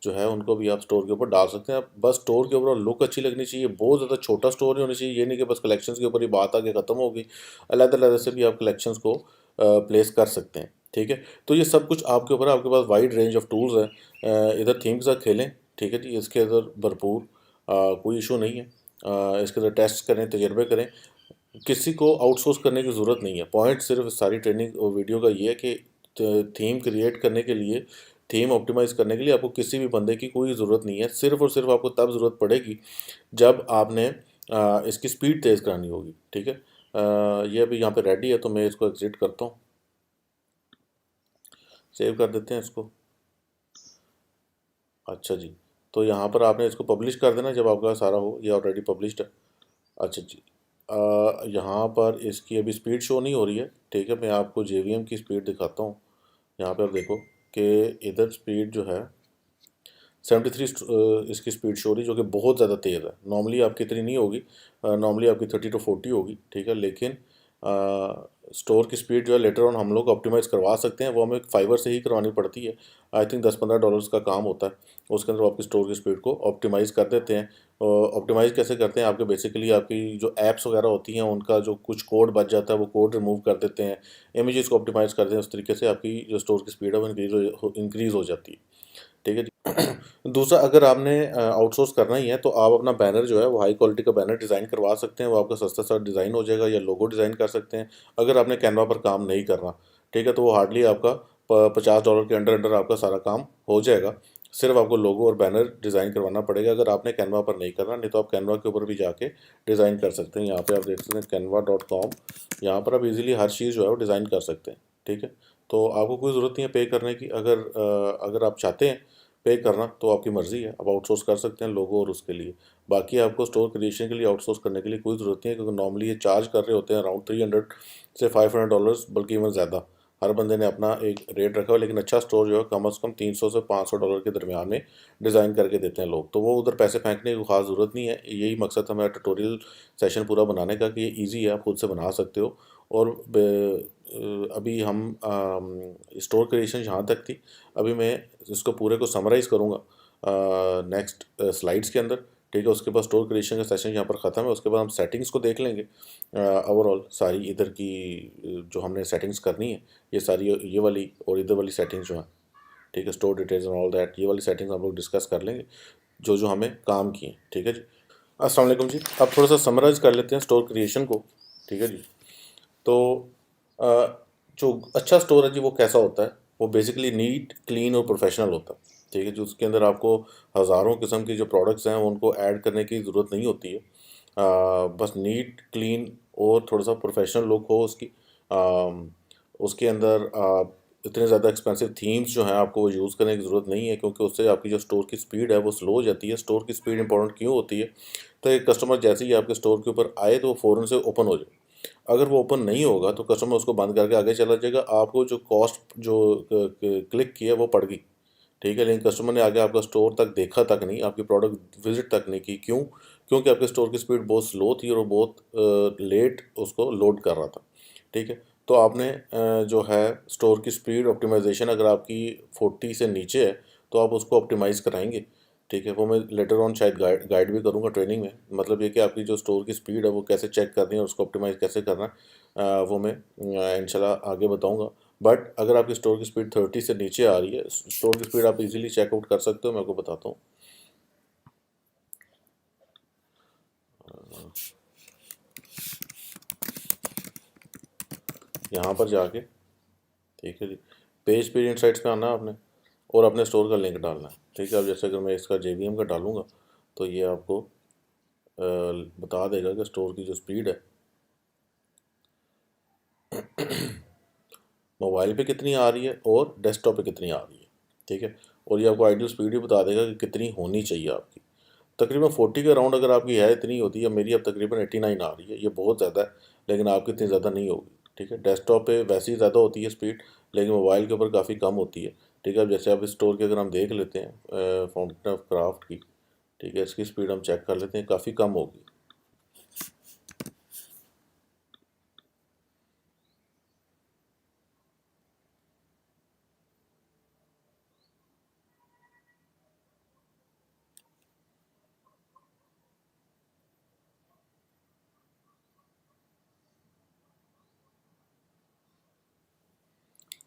जो है उनको भी आप स्टोर के ऊपर डाल सकते हैं। आप बस स्टोर के ऊपर लुक अच्छी लगनी चाहिए, बहुत ज़्यादा छोटा स्टोर नहीं होना चाहिए। ये नहीं कि बस कलेक्शंस के ऊपर ही बात आके ख़त्म होगी। अलग-अलग से भी आप कलेक्शंस को प्लेस कर सकते हैं, ठीक है। तो ये सब कुछ आपके ऊपर है, आपके पास वाइड रेंज ऑफ टूल्स हैं। इधर थीम के साथ खेलें, ठीक है जी। इसके अंदर भरपूर कोई इशू नहीं है। इसके अंदर टेस्ट करें, तजर्बे करें। किसी को आउटसोर्स करने की ज़रूरत नहीं है। पॉइंट सिर्फ सारी ट्रेनिंग और वीडियो का ये है कि थीम क्रिएट करने के लिए, थीम ऑप्टिमाइज़ करने के लिए आपको किसी भी बंदे की कोई ज़रूरत नहीं है। सिर्फ़ और सिर्फ आपको तब ज़रूरत पड़ेगी जब आपने इसकी स्पीड तेज़ करानी होगी, ठीक है। ये अभी यहाँ पे रेडी है, तो मैं इसको एग्ज़िट करता हूँ, सेव कर देते हैं इसको। अच्छा जी, तो यहाँ पर आपने इसको पब्लिश कर देना जब आपका सारा हो। ये ऑलरेडी पब्लिश्ड है। अच्छा जी, यहाँ पर इसकी अभी स्पीड शो नहीं हो रही है, ठीक है। मैं आपको JVM की स्पीड दिखाता हूँ। यहाँ पे आप देखो कि इधर स्पीड जो है 73 इसकी स्पीड शो हो रही, जो कि बहुत ज़्यादा तेज़ है। नॉर्मली आपकी इतनी नहीं होगी, नॉर्मली आपकी 30 to 40 होगी, ठीक है। लेकिन स्टोर की स्पीड जो है लेटर ऑन हम लोग ऑप्टिमाइज़ करवा सकते हैं, वो हमें फाइबर से ही करवानी पड़ती है। आई थिंक $10-15 का काम होता है। उसके अंदर वो आपकी स्टोर की स्पीड को ऑप्टिमाइज़ कर देते हैं। ऑप्टिमाइज़ कैसे करते हैं, आपके बेसिकली आपकी जो ऐप्स वगैरह होती हैं उनका जो कुछ कोड बच जाता है वो कोड रिमूव कर देते हैं, इमेजेस को ऑप्टिमाइज़ करते हैं। उस तरीके से आपकी जो स्टोर की स्पीड है वो इंक्रीज़ हो जाती है, ठीक है जी। दूसरा, अगर आपने आउटसोर्स करना ही है तो आप अपना बैनर जो है वो हाई क्वालिटी का बैनर डिज़ाइन करवा सकते हैं। वो आपका सस्ता सा डिज़ाइन हो जाएगा, या लोगो डिज़ाइन कर सकते हैं। अगर आपने कैनवा पर काम नहीं करना, ठीक है, तो वो हार्डली आपका $50 के अंडर अंडर आपका सारा काम हो जाएगा। सिर्फ आपको लोगो और बैनर डिज़ाइन करवाना पड़ेगा अगर आपने कैनवा पर नहीं करना, नहीं तो आप कैनवा के ऊपर भी जाके डिज़ाइन कर सकते हैं। यहाँ पे आप देख सकते हैं canva.com, यहाँ पर आप इजीली हर चीज़ जो है वो डिज़ाइन कर सकते हैं। ठीक है, तो आपको कोई ज़रूरत नहीं है पे करने की। अगर आप चाहते हैं पे करना तो आपकी मर्ज़ी है, आप आउटसोर्स कर सकते हैं लोगो और उसके लिए। बाकी आपको स्टोर क्रिएशन के लिए आउटसोर्स करने के लिए कोई ज़रूरत नहीं है, क्योंकि नॉर्मली ये चार्ज कर रहे होते हैं अराउंड $300 से $500, बल्कि इवन ज़्यादा। हर बंदे ने अपना एक रेट रखा हुआ है, लेकिन अच्छा स्टोर जो है कम से कम $300 से $500 के दरमियान में डिज़ाइन करके देते हैं लोग, तो वो उधर पैसे फेंकने की खास ज़रूरत नहीं है। यही मकसद है मेरा ट्यूटोरियल सेशन पूरा बनाने का कि ये ईजी है, आप खुद से बना सकते हो। और अभी हम स्टोर क्रिएशन यहाँ तक थी। अभी मैं इसको पूरे को समराइज़ करूँगा नेक्स्ट स्लाइड्स के अंदर। ठीक है, उसके बाद स्टोर क्रिएशन का सेशन यहाँ पर ख़त्म है। उसके बाद हम सेटिंग्स को देख लेंगे ओवरऑल सारी इधर की जो हमने सेटिंग्स करनी है, ये सारी ये वाली और इधर वाली सेटिंग्स जो हैं। ठीक है, store details and all that, ये वाली सेटिंग्स हम लोग डिस्कस कर लेंगे जो जो हमें काम की हैं। ठीक है जी, अस्सलाम वालेकुम जी। अब थोड़ा सा समराइज कर लेते हैं स्टोर क्रिएशन को। ठीक है जी, तो जो अच्छा स्टोर है जी वो कैसा होता है, वो बेसिकली नीट, क्लीन और प्रोफेशनल होता है। ठीक है, जो उसके अंदर आपको हज़ारों किस्म की जो प्रोडक्ट्स हैं उनको ऐड करने की ज़रूरत नहीं होती है। बस नीट, क्लीन और थोड़ा सा प्रोफेशनल लुक हो उसकी। उसके अंदर इतने ज़्यादा एक्सपेंसिव थीम्स जो हैं आपको वो यूज़ करने की ज़रूरत नहीं है, क्योंकि उससे आपकी जो स्टोर की स्पीड है वो स्लो हो जाती है। स्टोर की स्पीड इंपॉर्टेंट क्यों होती है, तो एक कस्टमर जैसे ही आपके स्टोर के ऊपर आए तो वो फ़ौरन से ओपन हो जाए। अगर वो ओपन नहीं होगा तो कस्टमर उसको बंद करके आगे चला जाएगा, आपको जो कॉस्ट जो क्लिक किया वो पड़ गई। ठीक है, लेकिन कस्टमर ने आगे आपका स्टोर तक देखा तक नहीं, आपकी प्रोडक्ट विजिट तक नहीं की। क्यों? क्योंकि आपके स्टोर की स्पीड बहुत स्लो थी और वो बहुत लेट उसको लोड कर रहा था। ठीक है, तो आपने जो है स्टोर की स्पीड ऑप्टिमाइजेशन अगर आपकी 40 से नीचे है तो आप उसको ऑप्टिमाइज़ कराएंगे। ठीक है, वो मैं लेटर ऑन शायद गाइड भी करूँगा ट्रेनिंग में। मतलब ये कि आपकी जो स्टोर की स्पीड है वो कैसे चेक करनी है और उसको ऑप्टिमाइज़ कैसे करना है, वो मैं इंशाल्लाह आगे बताऊँगा। बट अगर आपकी स्टोर की स्पीड 30 से नीचे आ रही है, स्टोर की स्पीड आप इजीली चेकआउट कर सकते हो, मैं आपको बताता हूँ। यहाँ पर जाके, ठीक है जी, पेज स्पीड इनसाइट्स पे आना है आपने और अपने स्टोर का लिंक डालना है। ठीक है, अब जैसे अगर मैं इसका JVM का डालूँगा तो ये आपको बता देगा कि स्टोर की जो स्पीड है मोबाइल पे कितनी आ रही है और डेस्कटॉप पे कितनी आ रही है। ठीक है, और ये आपको आइडियल स्पीड भी बता देगा कि कितनी होनी चाहिए आपकी। तकरीबन 40 के अराउंड अगर आपकी है, इतनी होती है। मेरी अब तकरीबन 89 आ रही है, ये बहुत ज़्यादा है, लेकिन आपकी इतनी ज़्यादा नहीं होगी। ठीक है, डेस्कटॉप पे वैसे ही ज़्यादा होती है स्पीड, लेकिन मोबाइल के ऊपर काफ़ी कम होती है। ठीक है, अब जैसे आप इस स्टोर के अगर हम देख लेते हैं फाउंटेन ऑफ क्राफ्ट की, ठीक है, इसकी स्पीड हम चेक कर लेते हैं, काफ़ी कम होगी।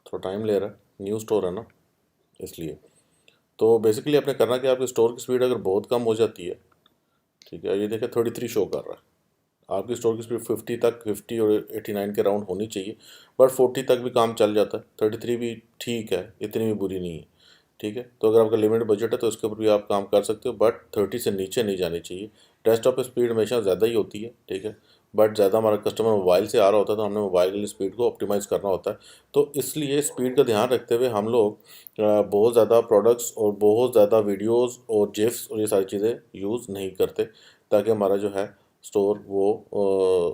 थोड़ा टाइम ले रहा है, न्यू स्टोर है ना, इसलिए। तो बेसिकली आपने करना कि आपके स्टोर की स्पीड अगर बहुत कम हो जाती है, ठीक है, ये देखें 33 शो कर रहा है। आपकी स्टोर की स्पीड 50 और 89 के राउंड होनी चाहिए, बट 40 तक भी काम चल जाता है। 33 भी ठीक है, इतनी भी बुरी नहीं है। ठीक है, तो अगर आपका लिमिट बजट है तो इसके ऊपर भी आप काम कर सकते हो, बट 30 से नीचे नहीं जानी चाहिए। डेस्कटॉप पे स्पीड हमेशा ज़्यादा ही होती है। ठीक है, बट ज़्यादा हमारा कस्टमर मोबाइल से आ रहा होता है तो हमने मोबाइल के लिए स्पीड को ऑप्टिमाइज़ करना होता है। तो इसलिए स्पीड का ध्यान रखते हुए हम लोग बहुत ज़्यादा प्रोडक्ट्स और बहुत ज़्यादा वीडियोज़ और जिफ्स और ये सारी चीज़ें यूज़ नहीं करते, ताकि हमारा जो है स्टोर वो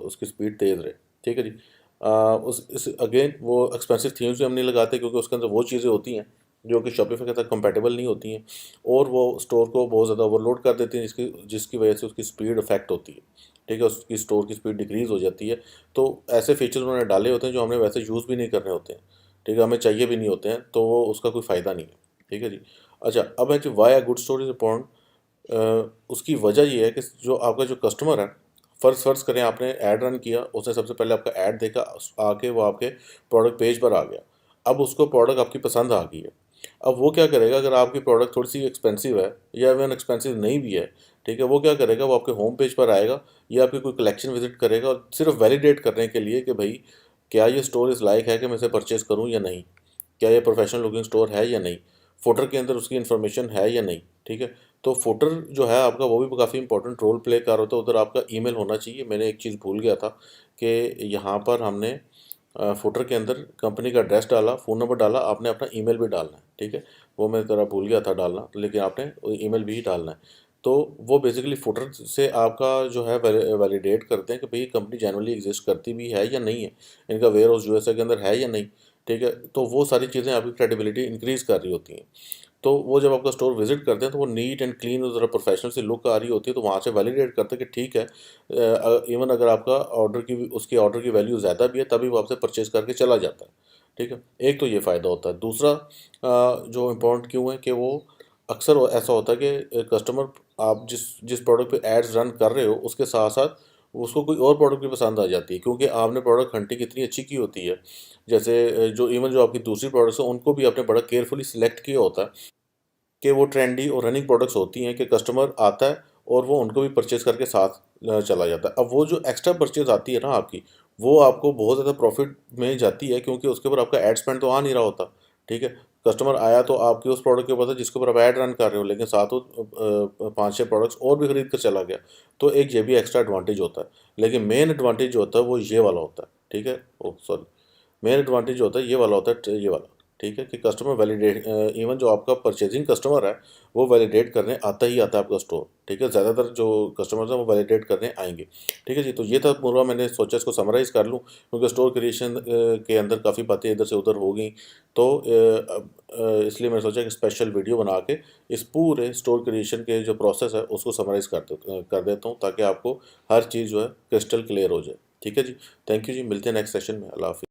उसकी स्पीड तेज़ रहे। ठीक है जी, उस इस अगेन वो एक्सपेंसिव थीम्स भी हम नहीं लगाते, क्योंकि उसके अंदर वो चीज़ें होती हैं जो कि शॉपिफाई के साथ कंपैटिबल नहीं होती हैं, और वो स्टोर को बहुत ज़्यादा ओवरलोड कर देती हैं, जिसकी जिसकी वजह से उसकी स्पीड अफेक्ट होती है। ठीक है, उसकी स्टोर की स्पीड डिक्रीज़ हो जाती है। तो ऐसे फीचर्स उन्होंने डाले होते हैं जो हमने वैसे यूज़ भी नहीं करने होते हैं। ठीक है, हमें चाहिए भी नहीं होते हैं, तो वो उसका कोई फ़ायदा नहीं है। ठीक है जी, अच्छा, अब है जो why a good store is important. उसकी वजह ये है कि जो आपका जो कस्टमर है, फ़र्ज़ करें आपने ऐड रन किया, उसने सबसे पहले आपका ऐड देखा, आके वो आपके प्रोडक्ट पेज पर आ गया। अब उसको प्रोडक्ट आपकी पसंद आ गई है। अब वो क्या करेगा, अगर आपकी प्रोडक्ट थोड़ी-सी एक्सपेंसिव है या इवन एक्सपेंसिव नहीं भी है, ठीक है, वो क्या करेगा, वो आपके होम पेज पर आएगा या आपकी कोई कलेक्शन विज़िट करेगा, और सिर्फ़ वैलिडेट करने के लिए कि भई क्या ये स्टोर इस लायक है कि मैं इसे परचेज़ करूँ या नहीं। क्या ये प्रोफेशनल लुकिंग स्टोर है या नहीं, फुटर के अंदर उसकी इन्फॉर्मेशन है या नहीं, ठीक है। तो फुटर जो है आपका वो भी काफ़ी इंपॉर्टेंट रोल प्ले कर रहा होता है, उधर आपका ईमेल होना चाहिए। मैंने एक चीज़ भूल गया था कि यहाँ पर हमने फुटर के अंदर कंपनी का एड्रेस डाला, फ़ोन नंबर डाला, आपने अपना ईमेल भी डालना है, ठीक है। वो मैं ज़रा भूल गया था डालना, लेकिन आपने ईमेल भी डालना है। तो वो बेसिकली फुटर से आपका जो है वैलिडेट करते हैं कि भाई कंपनी जनरली एग्जिस्ट करती भी है या नहीं है, इनका वेयर हाउस यूएसए के अंदर है या नहीं, ठीक है। तो वो सारी चीज़ें आपकी क्रेडिबिलिटी इंक्रीज़ कर रही होती हैं। तो वो जब आपका स्टोर विजिट करते हैं तो वो नीट एंड क्लीन और ज़रा प्रोफेशनल सी लुक आ रही होती है, तो वहाँ से वैलिडेट करते हैं कि ठीक है, इवन अगर आपका ऑर्डर की उसकी ऑर्डर की वैल्यू ज़्यादा भी है तभी वो आपसे परचेज़ करके चला जाता है, ठीक है। एक तो ये फ़ायदा होता है। दूसरा जो इम्पोर्टेंट क्यों है कि वो अक्सर ऐसा होता है कि कस्टमर आप जिस जिस प्रोडक्ट पे एड्स रन कर रहे हो उसके साथ साथ उसको कोई और प्रोडक्ट भी पसंद आ जाती है, क्योंकि आपने प्रोडक्ट हंटिंग इतनी अच्छी की होती है। जैसे जो इवन जो आपकी दूसरी प्रोडक्ट्स हैं उनको भी आपने बड़ा केयरफुली सिलेक्ट किया होता है कि वो ट्रेंडी और रनिंग प्रोडक्ट्स होती हैं कि कस्टमर आता है और वो उनको भी परचेज़ करके साथ चला जाता है। अब वो जो एक्स्ट्रा परचेज़ आती है ना आपकी, वो आपको बहुत ज़्यादा प्रॉफ़िट में जाती है, क्योंकि उसके ऊपर आपका एड स्पेंड तो आ नहीं रहा होता, ठीक है। कस्टमर आया तो आपके उस प्रोडक्ट के ऊपर था जिसके ऊपर आप एड रन कर रहे हो, लेकिन साथ वो 5-6 प्रोडक्ट्स और भी खरीद कर चला गया। तो एक ये भी एक्स्ट्रा एडवांटेज होता है। लेकिन मेन एडवांटेज जो होता है वो ये वाला होता है, ठीक है। ओह सॉरी, मेन एडवांटेज जो होता है ये वाला होता है, ये वाला, ठीक है, कि कस्टमर वैलिडेट, इवन जो आपका परचेजिंग कस्टमर है वो वैलिडेट करने आता ही आता है आपका स्टोर, ठीक है। ज़्यादातर जो कस्टमर्स हैं वो वैलिडेट करने आएंगे, ठीक है जी। तो ये था पूरा, मैंने सोचा इसको समराइज़ कर लूँ क्योंकि स्टोर क्रिएशन के अंदर काफ़ी बातें इधर से उधर हो गई। तो इसलिए मैंने सोचा कि स्पेशल वीडियो बना के इस पूरे स्टोर क्रिएशन के जो प्रोसेस है उसको समराइज़ कर देता हूँ, ताकि आपको हर चीज़ जो है क्रिस्टल क्लियर हो जाए, ठीक है जी। थैंक यू जी, मिलते हैं नेक्स्ट सेशन में। अल्लाह हाफिज़।